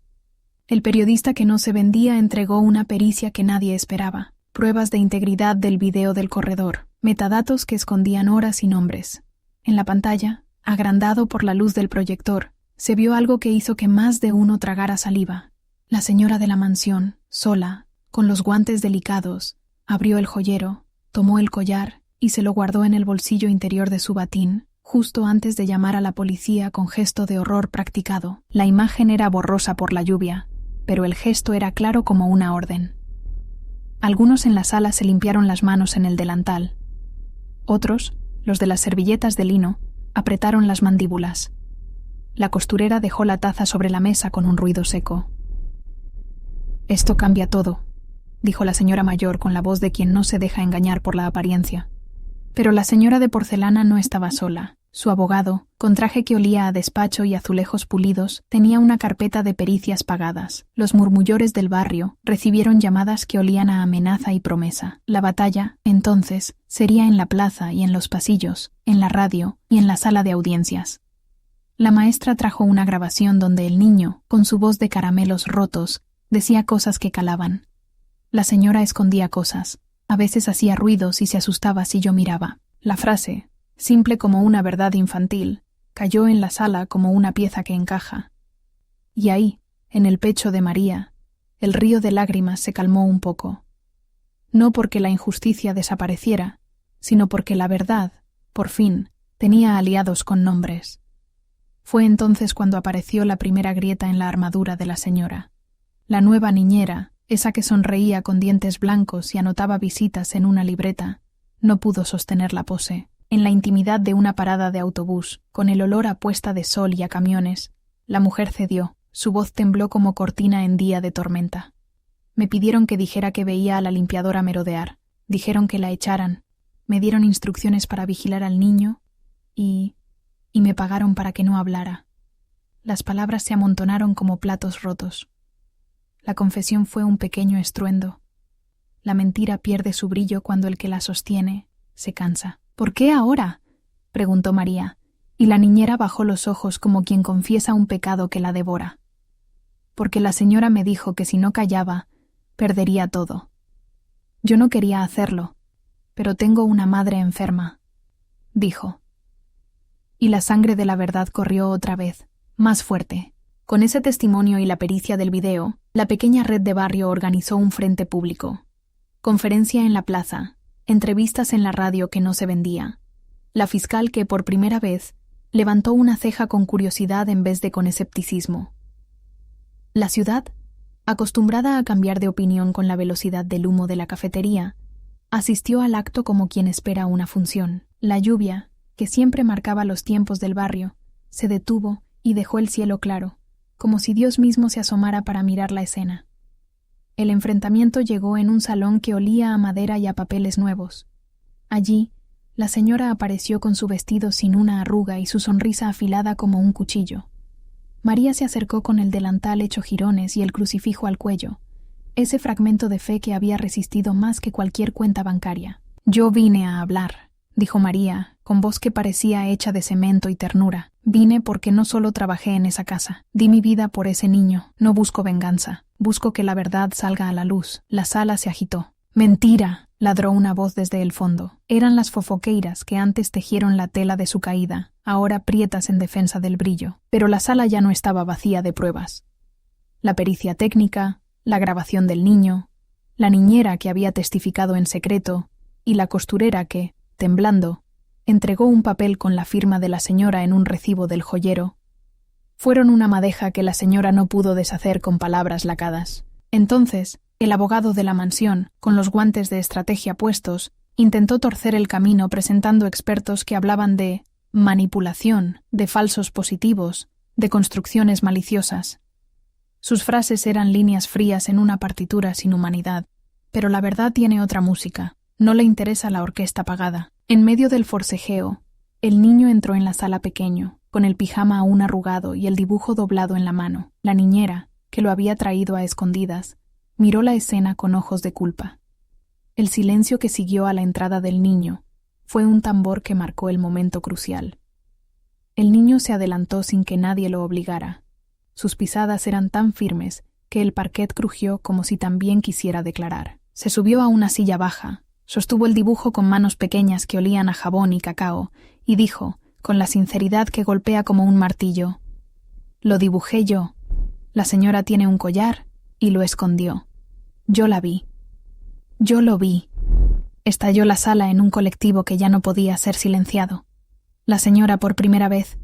El periodista que no se vendía entregó una pericia que nadie esperaba, pruebas de integridad del video del corredor, metadatos que escondían horas y nombres. En la pantalla, agrandado por la luz del proyector, se vio algo que hizo que más de uno tragara saliva. La señora de la mansión, sola, con los guantes delicados, abrió el joyero, tomó el collar y se lo guardó en el bolsillo interior de su batín, justo antes de llamar a la policía con gesto de horror practicado. La imagen era borrosa por la lluvia, pero el gesto era claro como una orden. Algunos en la sala se limpiaron las manos en el delantal. Otros, los de las servilletas de lino, apretaron las mandíbulas. La costurera dejó la taza sobre la mesa con un ruido seco. «Esto cambia todo», dijo la señora mayor con la voz de quien no se deja engañar por la apariencia. Pero la señora de porcelana no estaba sola. Su abogado, con traje que olía a despacho y azulejos pulidos, tenía una carpeta de pericias pagadas. Los murmullores del barrio recibieron llamadas que olían a amenaza y promesa. La batalla, entonces, sería en la plaza y en los pasillos, en la radio y en la sala de audiencias. La maestra trajo una grabación donde el niño, con su voz de caramelos rotos, decía cosas que calaban. La señora escondía cosas. A veces hacía ruidos y se asustaba si yo miraba. La frase, simple como una verdad infantil, cayó en la sala como una pieza que encaja. Y ahí, en el pecho de María, el río de lágrimas se calmó un poco. no porque la injusticia desapareciera, sino porque la verdad, por fin, tenía aliados con nombres. Fue entonces cuando apareció la primera grieta en la armadura de la señora. La nueva niñera, esa que sonreía con dientes blancos y anotaba visitas en una libreta, no pudo sostener la pose. En la intimidad de una parada de autobús, con el olor a puesta de sol y a camiones, la mujer cedió. Su voz tembló como cortina en día de tormenta. Me pidieron que dijera que veía a la limpiadora merodear. Dijeron que la echaran. Me dieron instrucciones para vigilar al niño y me pagaron para que no hablara. Las palabras se amontonaron como platos rotos. La confesión fue un pequeño estruendo. La mentira pierde su brillo cuando el que la sostiene se cansa. «¿Por qué ahora?», preguntó María, y la niñera bajó los ojos como quien confiesa un pecado que la devora. «Porque la señora me dijo que si no callaba, perdería todo. Yo no quería hacerlo, pero tengo una madre enferma», dijo. Y la sangre de la verdad corrió otra vez, más fuerte. Con ese testimonio y la pericia del video, la pequeña red de barrio organizó un frente público. Conferencia en la plaza, entrevistas en la radio que no se vendía. La fiscal que, por primera vez, levantó una ceja con curiosidad en vez de con escepticismo. La ciudad, acostumbrada a cambiar de opinión con la velocidad del humo de la cafetería, asistió al acto como quien espera una función. La lluvia, que siempre marcaba los tiempos del barrio, se detuvo y dejó el cielo claro, como si Dios mismo se asomara para mirar la escena. El enfrentamiento llegó en un salón que olía a madera y a papeles nuevos. Allí, la señora apareció con su vestido sin una arruga y su sonrisa afilada como un cuchillo. María se acercó con el delantal hecho jirones y el crucifijo al cuello, ese fragmento de fe que había resistido más que cualquier cuenta bancaria. «Yo vine a hablar», dijo María, con voz que parecía hecha de cemento y ternura. «Vine porque no solo trabajé en esa casa. Di mi vida por ese niño. No busco venganza. Busco que la verdad salga a la luz». La sala se agitó. «¡Mentira!», ladró una voz desde el fondo. Eran las fofoqueiras que antes tejieron la tela de su caída, ahora prietas en defensa del brillo. Pero la sala ya no estaba vacía de pruebas. La pericia técnica, la grabación del niño, la niñera que había testificado en secreto y la costurera que, temblando, entregó un papel con la firma de la señora en un recibo del joyero, fueron una madeja que la señora no pudo deshacer con palabras lacadas. Entonces, el abogado de la mansión, con los guantes de estrategia puestos, intentó torcer el camino presentando expertos que hablaban de manipulación, de falsos positivos, de construcciones maliciosas. Sus frases eran líneas frías en una partitura sin humanidad. Pero la verdad tiene otra música. No le interesa la orquesta pagada. En medio del forcejeo, el niño entró en la sala pequeño, con el pijama aún arrugado y el dibujo doblado en la mano. La niñera, que lo había traído a escondidas, miró la escena con ojos de culpa. El silencio que siguió a la entrada del niño fue un tambor que marcó el momento crucial. El niño se adelantó sin que nadie lo obligara. Sus pisadas eran tan firmes que el parquet crujió como si también quisiera declarar. Se subió a una silla baja, sostuvo el dibujo con manos pequeñas que olían a jabón y cacao, y dijo, con la sinceridad que golpea como un martillo: «Lo dibujé yo. La señora tiene un collar y lo escondió. Yo la vi. Yo lo vi». Estalló la sala en un colectivo que ya no podía ser silenciado. La señora, por primera vez,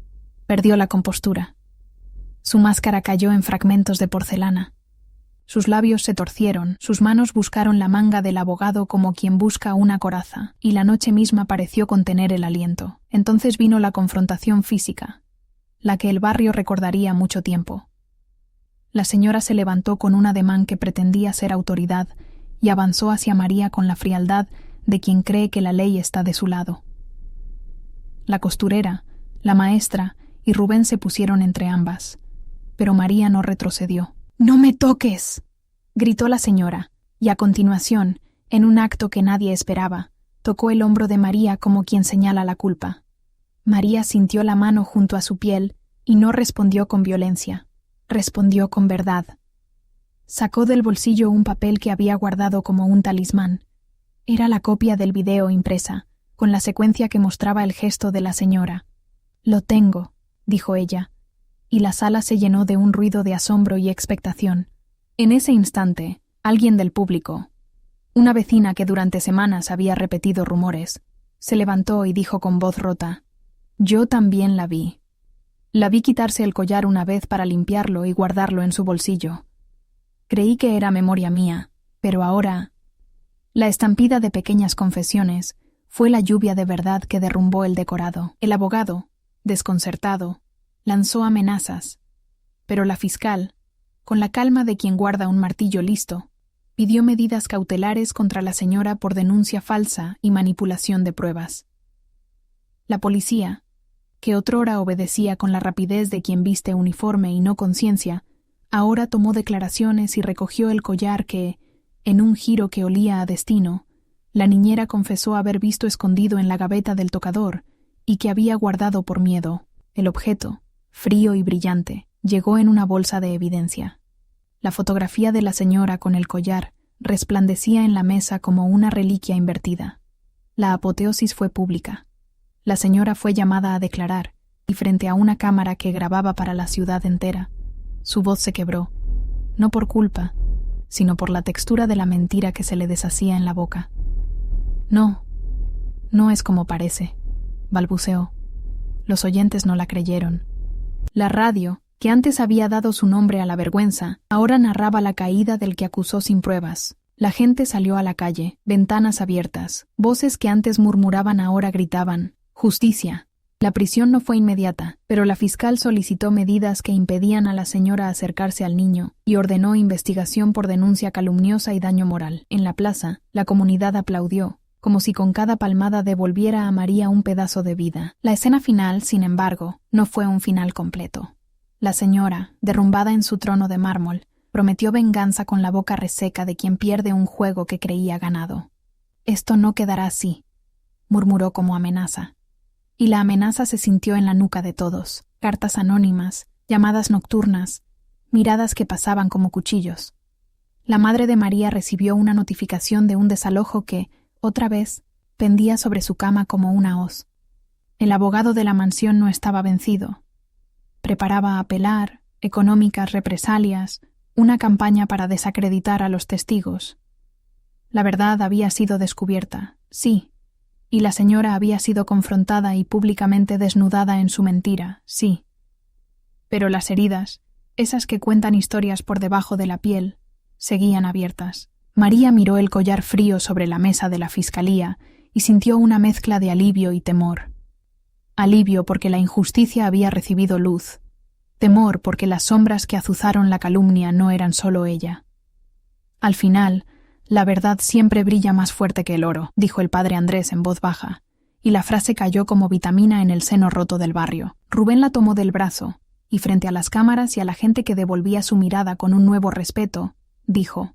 perdió la compostura. Su máscara cayó en fragmentos de porcelana. Sus labios se torcieron, sus manos buscaron la manga del abogado como quien busca una coraza, y la noche misma pareció contener el aliento. Entonces vino la confrontación física, la que el barrio recordaría mucho tiempo. La señora se levantó con un ademán que pretendía ser autoridad y avanzó hacia María con la frialdad de quien cree que la ley está de su lado. La costurera, la maestra y Rubén se pusieron entre ambas, pero María no retrocedió. «¡No me toques!», gritó la señora, y a continuación, en un acto que nadie esperaba, tocó el hombro de María como quien señala la culpa. María sintió la mano junto a su piel y no respondió con violencia, respondió con verdad. Sacó del bolsillo un papel que había guardado como un talismán. Era la copia del video impresa, con la secuencia que mostraba el gesto de la señora. «Lo tengo», dijo ella, y la sala se llenó de un ruido de asombro y expectación. En ese instante, alguien del público, Una vecina que durante semanas había repetido rumores, se levantó y dijo con voz rota: «Yo también la vi. La vi quitarse el collar una vez para limpiarlo y guardarlo en su bolsillo. Creí que era memoria mía, pero ahora...». La estampida de pequeñas confesiones fue la lluvia de verdad que derrumbó el decorado. El abogado, desconcertado, lanzó amenazas, pero la fiscal, con la calma de quien guarda un martillo listo, pidió medidas cautelares contra la señora por denuncia falsa y manipulación de pruebas. La policía, que otrora obedecía con la rapidez de quien viste uniforme y no conciencia, ahora tomó declaraciones y recogió el collar que, en un giro que olía a destino, la niñera confesó haber visto escondido en la gaveta del tocador y que había guardado por miedo. El objeto, frío y brillante, llegó en una bolsa de evidencia. La fotografía de la señora con el collar resplandecía en la mesa como una reliquia invertida. La apoteosis fue pública. La señora fue llamada a declarar, y frente a una cámara que grababa para la ciudad entera, su voz se quebró, no por culpa, sino por la textura de la mentira que se le deshacía en la boca. «No, no es como parece», balbuceó. Los oyentes no la creyeron. La radio, que antes había dado su nombre a la vergüenza, ahora narraba la caída del que acusó sin pruebas. La gente salió a la calle, ventanas abiertas, voces que antes murmuraban ahora gritaban: «¡Justicia!». La prisión no fue inmediata, pero la fiscal solicitó medidas que impedían a la señora acercarse al niño y ordenó investigación por denuncia calumniosa y daño moral. En la plaza, la comunidad aplaudió, como si con cada palmada devolviera a María un pedazo de vida. La escena final, sin embargo, no fue un final completo. La señora, derrumbada en su trono de mármol, prometió venganza con la boca reseca de quien pierde un juego que creía ganado. «Esto no quedará así», murmuró como amenaza. Y la amenaza se sintió en la nuca de todos. Cartas anónimas, llamadas nocturnas, miradas que pasaban como cuchillos. La madre de María recibió una notificación de un desalojo que, otra vez, pendía sobre su cama como una hoz. El abogado de la mansión no estaba vencido. Preparaba apelar, económicas represalias, una campaña para desacreditar a los testigos. La verdad había sido descubierta, sí, y la señora había sido confrontada y públicamente desnudada en su mentira, sí. Pero las heridas, esas que cuentan historias por debajo de la piel, seguían abiertas. María miró el collar frío sobre la mesa de la fiscalía y sintió una mezcla de alivio y temor. Alivio porque la injusticia había recibido luz. Temor porque las sombras que azuzaron la calumnia no eran solo ella. Al final, la verdad siempre brilla más fuerte que el oro, dijo el padre Andrés en voz baja, y la frase cayó como vitamina en el seno roto del barrio. Rubén la tomó del brazo, y frente a las cámaras y a la gente que devolvía su mirada con un nuevo respeto, dijo: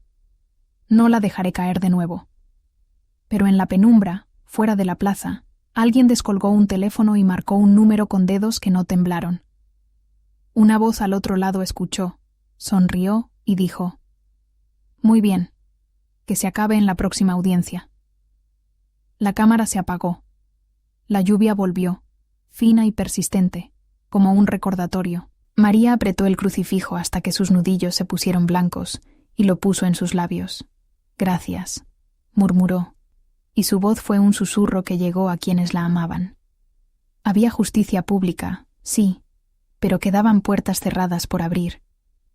«No la dejaré caer de nuevo». Pero en la penumbra, fuera de la plaza, alguien descolgó un teléfono y marcó un número con dedos que no temblaron. Una voz al otro lado escuchó, sonrió y dijo: «Muy bien. Que se acabe en la próxima audiencia». La cámara se apagó. La lluvia volvió, fina y persistente, como un recordatorio. María apretó el crucifijo hasta que sus nudillos se pusieron blancos y lo puso en sus labios. «Gracias», murmuró, y su voz fue un susurro que llegó a quienes la amaban. Había justicia pública, sí, pero quedaban puertas cerradas por abrir,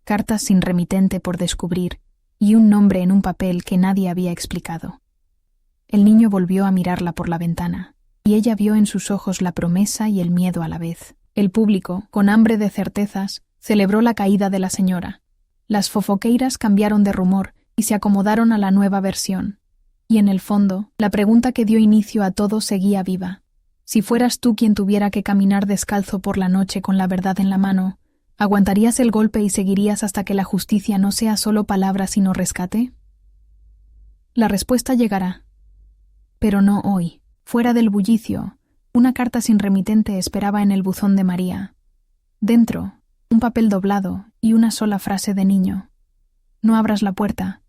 cartas sin remitente por descubrir, y un nombre en un papel que nadie había explicado. El niño volvió a mirarla por la ventana, y ella vio en sus ojos la promesa y el miedo a la vez. El público, con hambre de certezas, celebró la caída de la señora. Las fofoqueiras cambiaron de rumor y se acomodaron a la nueva versión. Y en el fondo, la pregunta que dio inicio a todo seguía viva. Si fueras tú quien tuviera que caminar descalzo por la noche con la verdad en la mano, ¿aguantarías el golpe y seguirías hasta que la justicia no sea solo palabra sino rescate? La respuesta llegará. Pero no hoy. Fuera del bullicio, una carta sin remitente esperaba en el buzón de María. Dentro, un papel doblado y una sola frase de niño: «No abras la puerta».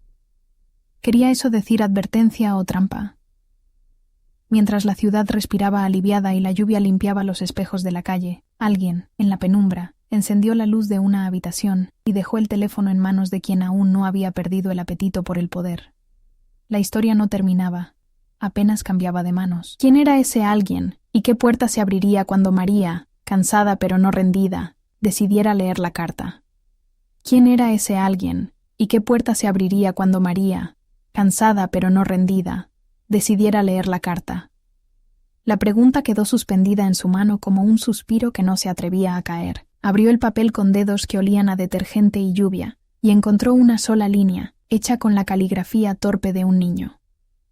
¿Quería eso decir advertencia o trampa? Mientras la ciudad respiraba aliviada y la lluvia limpiaba los espejos de la calle, alguien, en la penumbra, encendió la luz de una habitación y dejó el teléfono en manos de quien aún no había perdido el apetito por el poder. La historia no terminaba, apenas cambiaba de manos. ¿Quién era ese alguien y qué puerta se abriría cuando María, cansada pero no rendida, decidiera leer la carta? ¿Quién era ese alguien y qué puerta se abriría cuando María, cansada pero no rendida, decidiera leer la carta? La pregunta quedó suspendida en su mano como un suspiro que no se atrevía a caer. Abrió el papel con dedos que olían a detergente y lluvia y encontró una sola línea, hecha con la caligrafía torpe de un niño.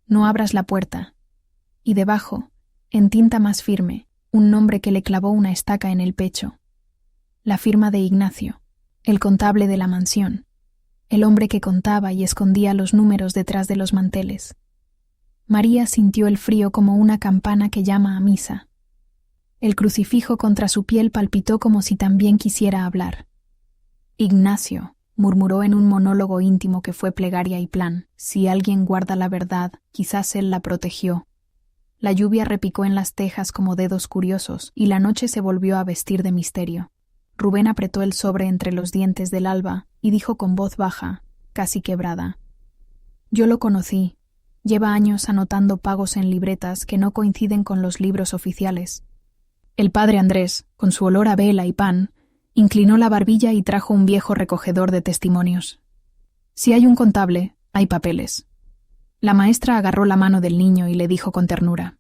No abras la puerta. Y debajo, en tinta más firme, un nombre que le clavó una estaca en el pecho. La firma de Ignacio, el contable de la mansión, el hombre que contaba y escondía los números detrás de los manteles. María sintió el frío como una campana que llama a misa. El crucifijo contra su piel palpitó como si también quisiera hablar. Ignacio, murmuró en un monólogo íntimo que fue plegaria y plan. Si alguien guarda la verdad, quizás él la protegió. La lluvia repicó en las tejas como dedos curiosos y la noche se volvió a vestir de misterio. Rubén apretó el sobre entre los dientes del alba y dijo con voz baja, casi quebrada: «Yo lo conocí. Lleva años anotando pagos en libretas que no coinciden con los libros oficiales». El padre Andrés, con su olor a vela y pan, inclinó la barbilla y trajo un viejo recogedor de testimonios. «Si hay un contable, hay papeles». La maestra agarró la mano del niño y le dijo con ternura: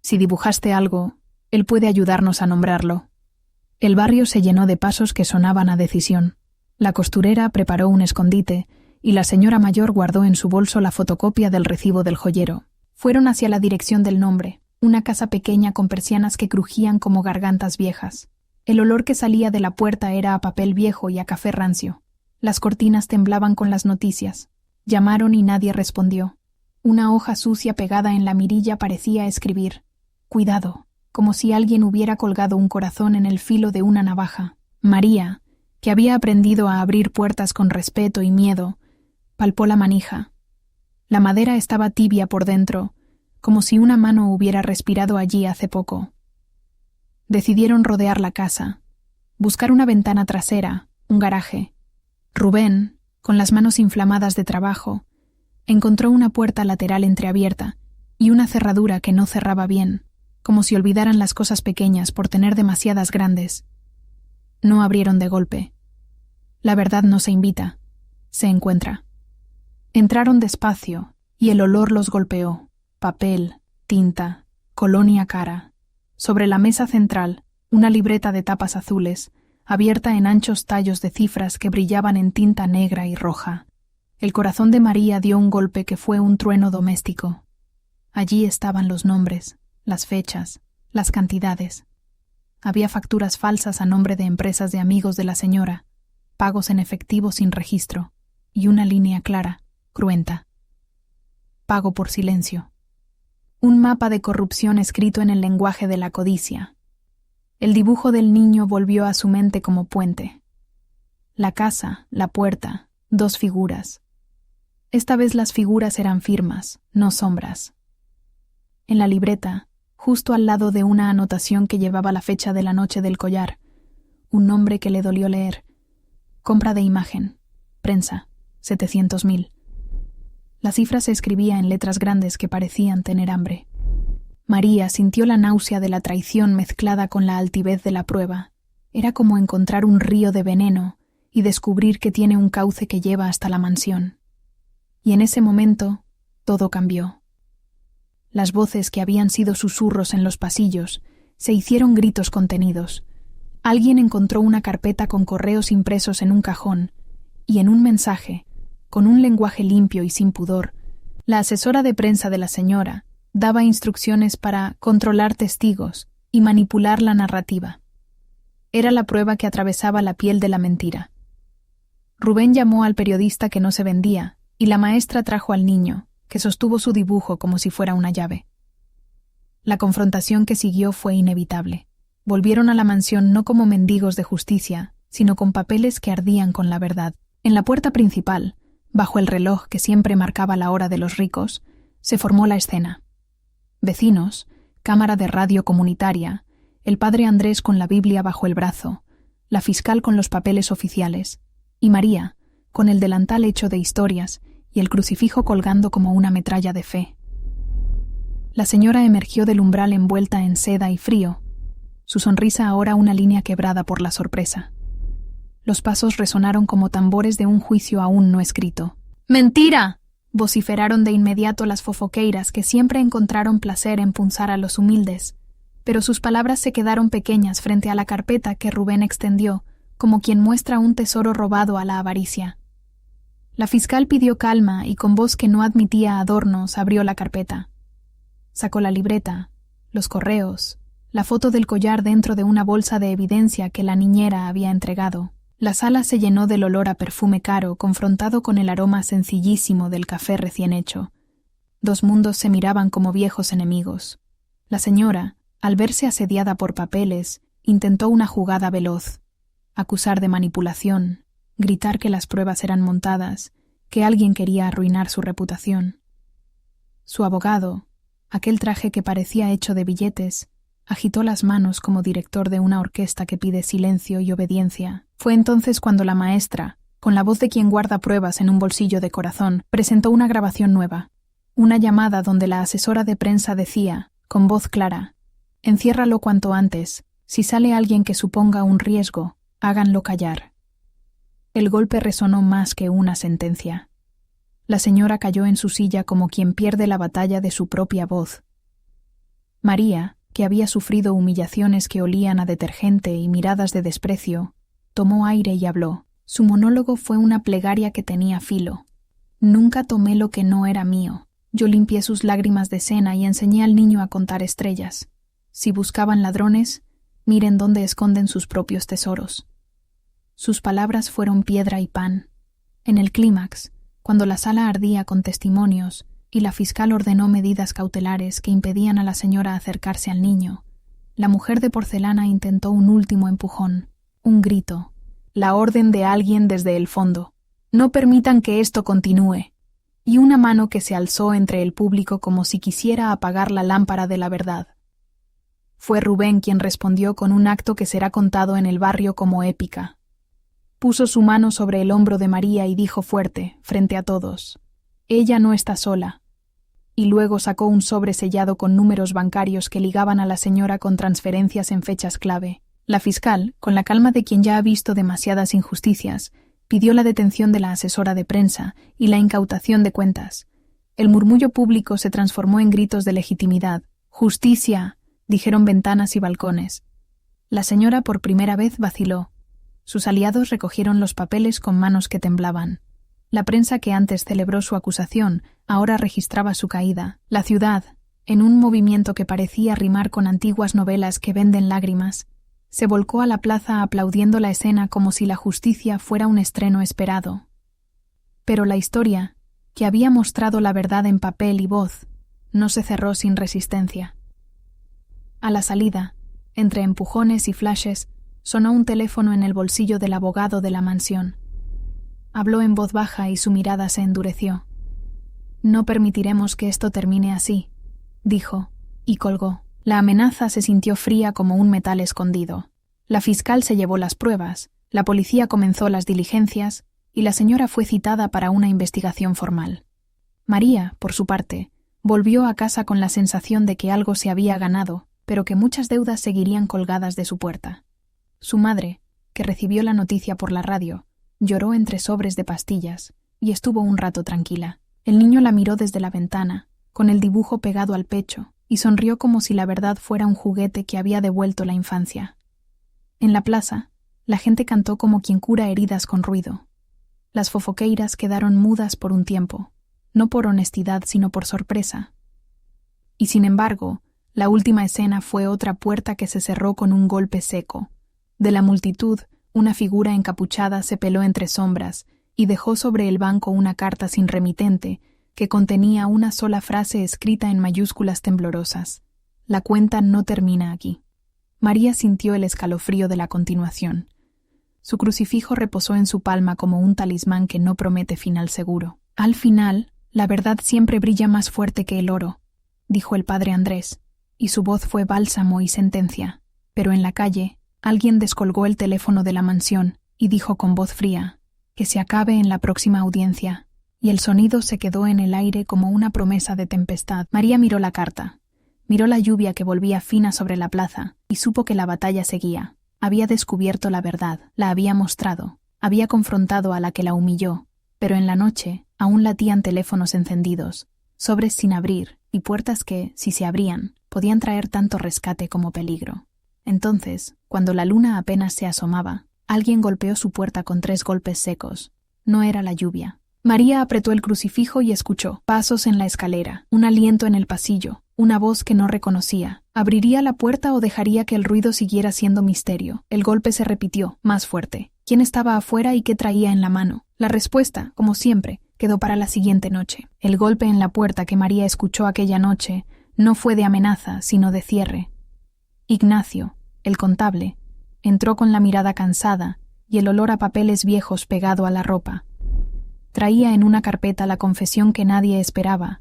«Si dibujaste algo, él puede ayudarnos a nombrarlo». El barrio se llenó de pasos que sonaban a decisión. La costurera preparó un escondite y la señora mayor guardó en su bolso la fotocopia del recibo del joyero. Fueron hacia la dirección del nombre, una casa pequeña con persianas que crujían como gargantas viejas. El olor que salía de la puerta era a papel viejo y a café rancio. Las cortinas temblaban con las noticias. Llamaron y nadie respondió. Una hoja sucia pegada en la mirilla parecía escribir: «Cuidado», como si alguien hubiera colgado un corazón en el filo de una navaja. María, que había aprendido a abrir puertas con respeto y miedo, palpó la manija. La madera estaba tibia por dentro, como si una mano hubiera respirado allí hace poco. Decidieron rodear la casa, buscar una ventana trasera, un garaje. Rubén, con las manos inflamadas de trabajo, encontró una puerta lateral entreabierta y una cerradura que no cerraba bien, como si olvidaran las cosas pequeñas por tener demasiadas grandes. No abrieron de golpe. La verdad no se invita, se encuentra. Entraron despacio y el olor los golpeó. Papel, tinta, colonia cara. Sobre la mesa central, una libreta de tapas azules, abierta en anchos tallos de cifras que brillaban en tinta negra y roja. El corazón de María dio un golpe que fue un trueno doméstico. Allí estaban los nombres, las fechas, las cantidades. Había facturas falsas a nombre de empresas de amigos de la señora, pagos en efectivo sin registro, y una línea clara, cruenta. Pago por silencio. Un mapa de corrupción escrito en el lenguaje de la codicia. El dibujo del niño volvió a su mente como puente. La casa, la puerta, dos figuras. Esta vez las figuras eran firmas, no sombras. En la libreta, justo al lado de una anotación que llevaba la fecha de la noche del collar, un nombre que le dolió leer: compra de imagen, prensa, 700.000. La cifra se escribía en letras grandes que parecían tener hambre. María sintió la náusea de la traición mezclada con la altivez de la prueba. Era como encontrar un río de veneno y descubrir que tiene un cauce que lleva hasta la mansión. Y en ese momento, todo cambió. Las voces que habían sido susurros en los pasillos se hicieron gritos contenidos. Alguien encontró una carpeta con correos impresos en un cajón y en un mensaje, con un lenguaje limpio y sin pudor, la asesora de prensa de la señora daba instrucciones para controlar testigos y manipular la narrativa. Era la prueba que atravesaba la piel de la mentira. Rubén llamó al periodista que no se vendía y la maestra trajo al niño, que sostuvo su dibujo como si fuera una llave. La confrontación que siguió fue inevitable. Volvieron a la mansión no como mendigos de justicia, sino con papeles que ardían con la verdad. En la puerta principal, bajo el reloj que siempre marcaba la hora de los ricos, se formó la escena. Vecinos, cámara de radio comunitaria, el padre Andrés con la Biblia bajo el brazo, la fiscal con los papeles oficiales, y María, con el delantal hecho de historias y el crucifijo colgando como una metralla de fe. La señora emergió del umbral envuelta en seda y frío, su sonrisa ahora una línea quebrada por la sorpresa. Los pasos resonaron como tambores de un juicio aún no escrito. ¡Mentira!, vociferaron de inmediato las fofoqueiras, que siempre encontraron placer en punzar a los humildes, pero sus palabras se quedaron pequeñas frente a la carpeta que Rubén extendió, como quien muestra un tesoro robado a la avaricia. La fiscal pidió calma y con voz que no admitía adornos abrió la carpeta. Sacó la libreta, los correos, la foto del collar dentro de una bolsa de evidencia que la niñera había entregado. La sala se llenó del olor a perfume caro, confrontado con el aroma sencillísimo del café recién hecho. Dos mundos se miraban como viejos enemigos. La señora, al verse asediada por papeles, intentó una jugada veloz: acusar de manipulación, gritar que las pruebas eran montadas, que alguien quería arruinar su reputación. Su abogado, aquel traje que parecía hecho de billetes, agitó las manos como director de una orquesta que pide silencio y obediencia. Fue entonces cuando la maestra, con la voz de quien guarda pruebas en un bolsillo de corazón, presentó una grabación nueva, una llamada donde la asesora de prensa decía, con voz clara: «Enciérralo cuanto antes. Si sale alguien que suponga un riesgo, háganlo callar». El golpe resonó más que una sentencia. La señora cayó en su silla como quien pierde la batalla de su propia voz. María, que había sufrido humillaciones que olían a detergente y miradas de desprecio, tomó aire y habló. Su monólogo fue una plegaria que tenía filo. «Nunca tomé lo que no era mío. Yo limpié sus lágrimas de cena y enseñé al niño a contar estrellas. Si buscaban ladrones, miren dónde esconden sus propios tesoros». Sus palabras fueron piedra y pan. En el clímax, cuando la sala ardía con testimonios y la fiscal ordenó medidas cautelares que impedían a la señora acercarse al niño, la mujer de porcelana intentó un último empujón, un grito, la orden de alguien desde el fondo: «No permitan que esto continúe», y una mano que se alzó entre el público como si quisiera apagar la lámpara de la verdad. Fue Rubén quien respondió con un acto que será contado en el barrio como épica. Puso su mano sobre el hombro de María y dijo fuerte, frente a todos: «Ella no está sola». Y luego sacó un sobre sellado con números bancarios que ligaban a la señora con transferencias en fechas clave. La fiscal, con la calma de quien ya ha visto demasiadas injusticias, pidió la detención de la asesora de prensa y la incautación de cuentas. El murmullo público se transformó en gritos de legitimidad. «¡Justicia!», dijeron ventanas y balcones. La señora por primera vez vaciló. Sus aliados recogieron los papeles con manos que temblaban. La prensa que antes celebró su acusación ahora registraba su caída. La ciudad, en un movimiento que parecía rimar con antiguas novelas que venden lágrimas, se volcó a la plaza aplaudiendo la escena como si la justicia fuera un estreno esperado. Pero la historia, que había mostrado la verdad en papel y voz, no se cerró sin resistencia. A la salida, entre empujones y flashes, sonó un teléfono en el bolsillo del abogado de la mansión. Habló en voz baja y su mirada se endureció. «No permitiremos que esto termine así», dijo, y colgó. La amenaza se sintió fría como un metal escondido. La fiscal se llevó las pruebas, la policía comenzó las diligencias y la señora fue citada para una investigación formal. María, por su parte, volvió a casa con la sensación de que algo se había ganado, pero que muchas deudas seguirían colgadas de su puerta. Su madre, que recibió la noticia por la radio, lloró entre sobres de pastillas y estuvo un rato tranquila. El niño la miró desde la ventana, con el dibujo pegado al pecho, y sonrió como si la verdad fuera un juguete que había devuelto la infancia. En la plaza, la gente cantó como quien cura heridas con ruido. Las fofoqueiras quedaron mudas por un tiempo, no por honestidad sino por sorpresa. Y sin embargo, la última escena fue otra puerta que se cerró con un golpe seco. De la multitud, una figura encapuchada se peló entre sombras y dejó sobre el banco una carta sin remitente que contenía una sola frase escrita en mayúsculas temblorosas: «La cuenta no termina aquí». María sintió el escalofrío de la continuación. Su crucifijo reposó en su palma como un talismán que no promete final seguro. «Al final, la verdad siempre brilla más fuerte que el oro», dijo el padre Andrés, y su voz fue bálsamo y sentencia. Pero en la calle, alguien descolgó el teléfono de la mansión y dijo con voz fría: «Que se acabe en la próxima audiencia». y el sonido se quedó en el aire como una promesa de tempestad. María miró la carta, miró la lluvia que volvía fina sobre la plaza, y supo que la batalla seguía. Había descubierto la verdad, la había mostrado, había confrontado a la que la humilló, pero en la noche aún latían teléfonos encendidos, sobres sin abrir y puertas que, si se abrían, podían traer tanto rescate como peligro. Entonces, cuando la luna apenas se asomaba, alguien golpeó su puerta con 3 golpes secos. No era la lluvia. María apretó el crucifijo y escuchó pasos en la escalera, un aliento en el pasillo, una voz que no reconocía. ¿Abriría la puerta o dejaría que el ruido siguiera siendo misterio? El golpe se repitió, más fuerte. ¿Quién estaba afuera y qué traía en la mano? La respuesta, como siempre, quedó para la siguiente noche. El golpe en la puerta que María escuchó aquella noche no fue de amenaza, sino de cierre. Ignacio, el contable, entró con la mirada cansada y el olor a papeles viejos pegado a la ropa. Traía en una carpeta la confesión que nadie esperaba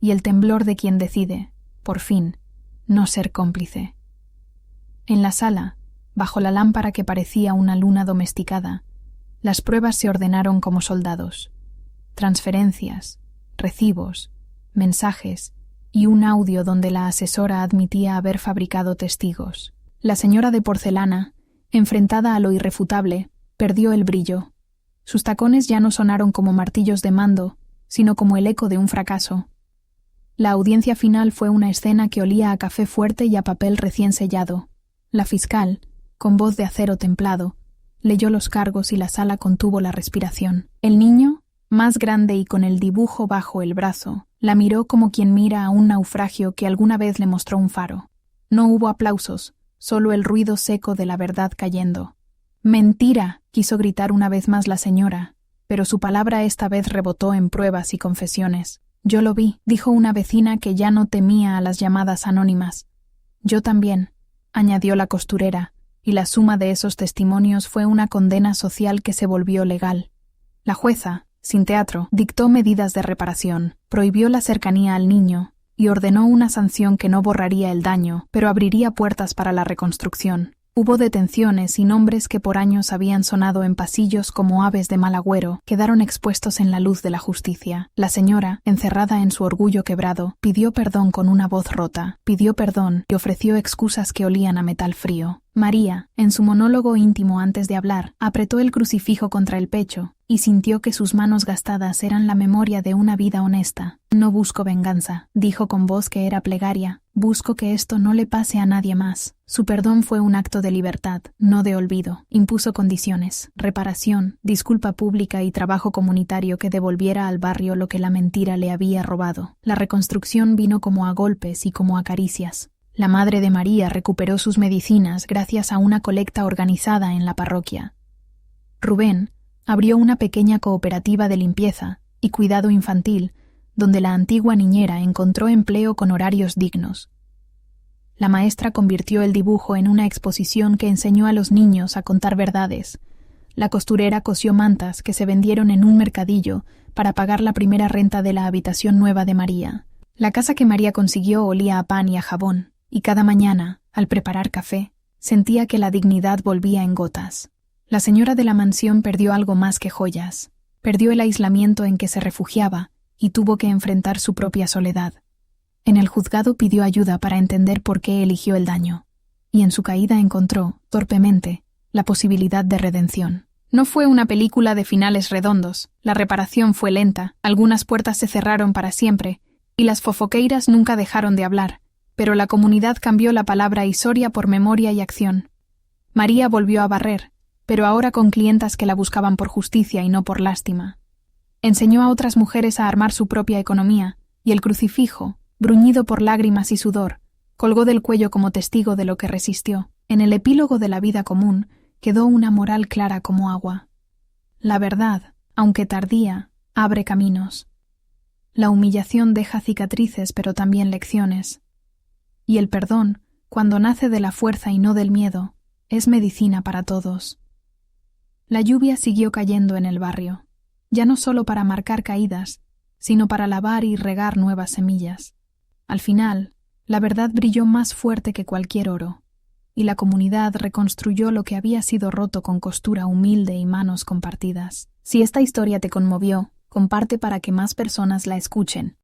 y el temblor de quien decide, por fin, no ser cómplice. En la sala, bajo la lámpara que parecía una luna domesticada, las pruebas se ordenaron como soldados. Transferencias, recibos, mensajes y un audio donde la asesora admitía haber fabricado testigos. La señora de porcelana, enfrentada a lo irrefutable, perdió el brillo. Sus tacones ya no sonaron como martillos de mando, sino como el eco de un fracaso. La audiencia final fue una escena que olía a café fuerte y a papel recién sellado. La fiscal, con voz de acero templado, leyó los cargos y la sala contuvo la respiración. El niño, más grande y con el dibujo bajo el brazo, la miró como quien mira a un naufragio que alguna vez le mostró un faro. No hubo aplausos, solo el ruido seco de la verdad cayendo. «¡Mentira!», quiso gritar una vez más la señora, pero su palabra esta vez rebotó en pruebas y confesiones. «Yo lo vi», dijo una vecina que ya no temía a las llamadas anónimas. «Yo también», añadió la costurera, y la suma de esos testimonios fue una condena social que se volvió legal. La jueza, sin teatro, dictó medidas de reparación, prohibió la cercanía al niño y ordenó una sanción que no borraría el daño, pero abriría puertas para la reconstrucción. Hubo detenciones y nombres que por años habían sonado en pasillos como aves de mal agüero quedaron expuestos en la luz de la justicia. La señora, encerrada en su orgullo quebrado, pidió perdón con una voz rota, pidió perdón y ofreció excusas que olían a metal frío. María, en su monólogo íntimo antes de hablar, apretó el crucifijo contra el pecho y sintió que sus manos gastadas eran la memoria de una vida honesta. «No busco venganza», dijo con voz que era plegaria. «Busco que esto no le pase a nadie más». Su perdón fue un acto de libertad, no de olvido. Impuso condiciones, reparación, disculpa pública y trabajo comunitario que devolviera al barrio lo que la mentira le había robado. La reconstrucción vino como a golpes y como a caricias. La madre de María recuperó sus medicinas gracias a una colecta organizada en la parroquia. Rubén abrió una pequeña cooperativa de limpieza y cuidado infantil, donde la antigua niñera encontró empleo con horarios dignos. La maestra convirtió el dibujo en una exposición que enseñó a los niños a contar verdades. La costurera cosió mantas que se vendieron en un mercadillo para pagar la primera renta de la habitación nueva de María. La casa que María consiguió olía a pan y a jabón, y cada mañana, al preparar café, sentía que la dignidad volvía en gotas. La señora de la mansión perdió algo más que joyas. Perdió el aislamiento en que se refugiaba y tuvo que enfrentar su propia soledad. En el juzgado pidió ayuda para entender por qué eligió el daño, y en su caída encontró, torpemente, la posibilidad de redención. No fue una película de finales redondos. La reparación fue lenta, algunas puertas se cerraron para siempre, y las fofoqueiras nunca dejaron de hablar, pero la comunidad cambió la palabra Isoria por memoria y acción. María volvió a barrer, pero ahora con clientas que la buscaban por justicia y no por lástima. Enseñó a otras mujeres a armar su propia economía, y el crucifijo, bruñido por lágrimas y sudor, colgó del cuello como testigo de lo que resistió. En el epílogo de la vida común quedó una moral clara como agua. La verdad, aunque tardía, abre caminos. La humillación deja cicatrices pero también lecciones. Y el perdón, cuando nace de la fuerza y no del miedo, es medicina para todos. La lluvia siguió cayendo en el barrio, ya no solo para marcar caídas, sino para lavar y regar nuevas semillas. Al final, la verdad brilló más fuerte que cualquier oro, y la comunidad reconstruyó lo que había sido roto con costura humilde y manos compartidas. Si esta historia te conmovió, Comparte para que más personas la escuchen.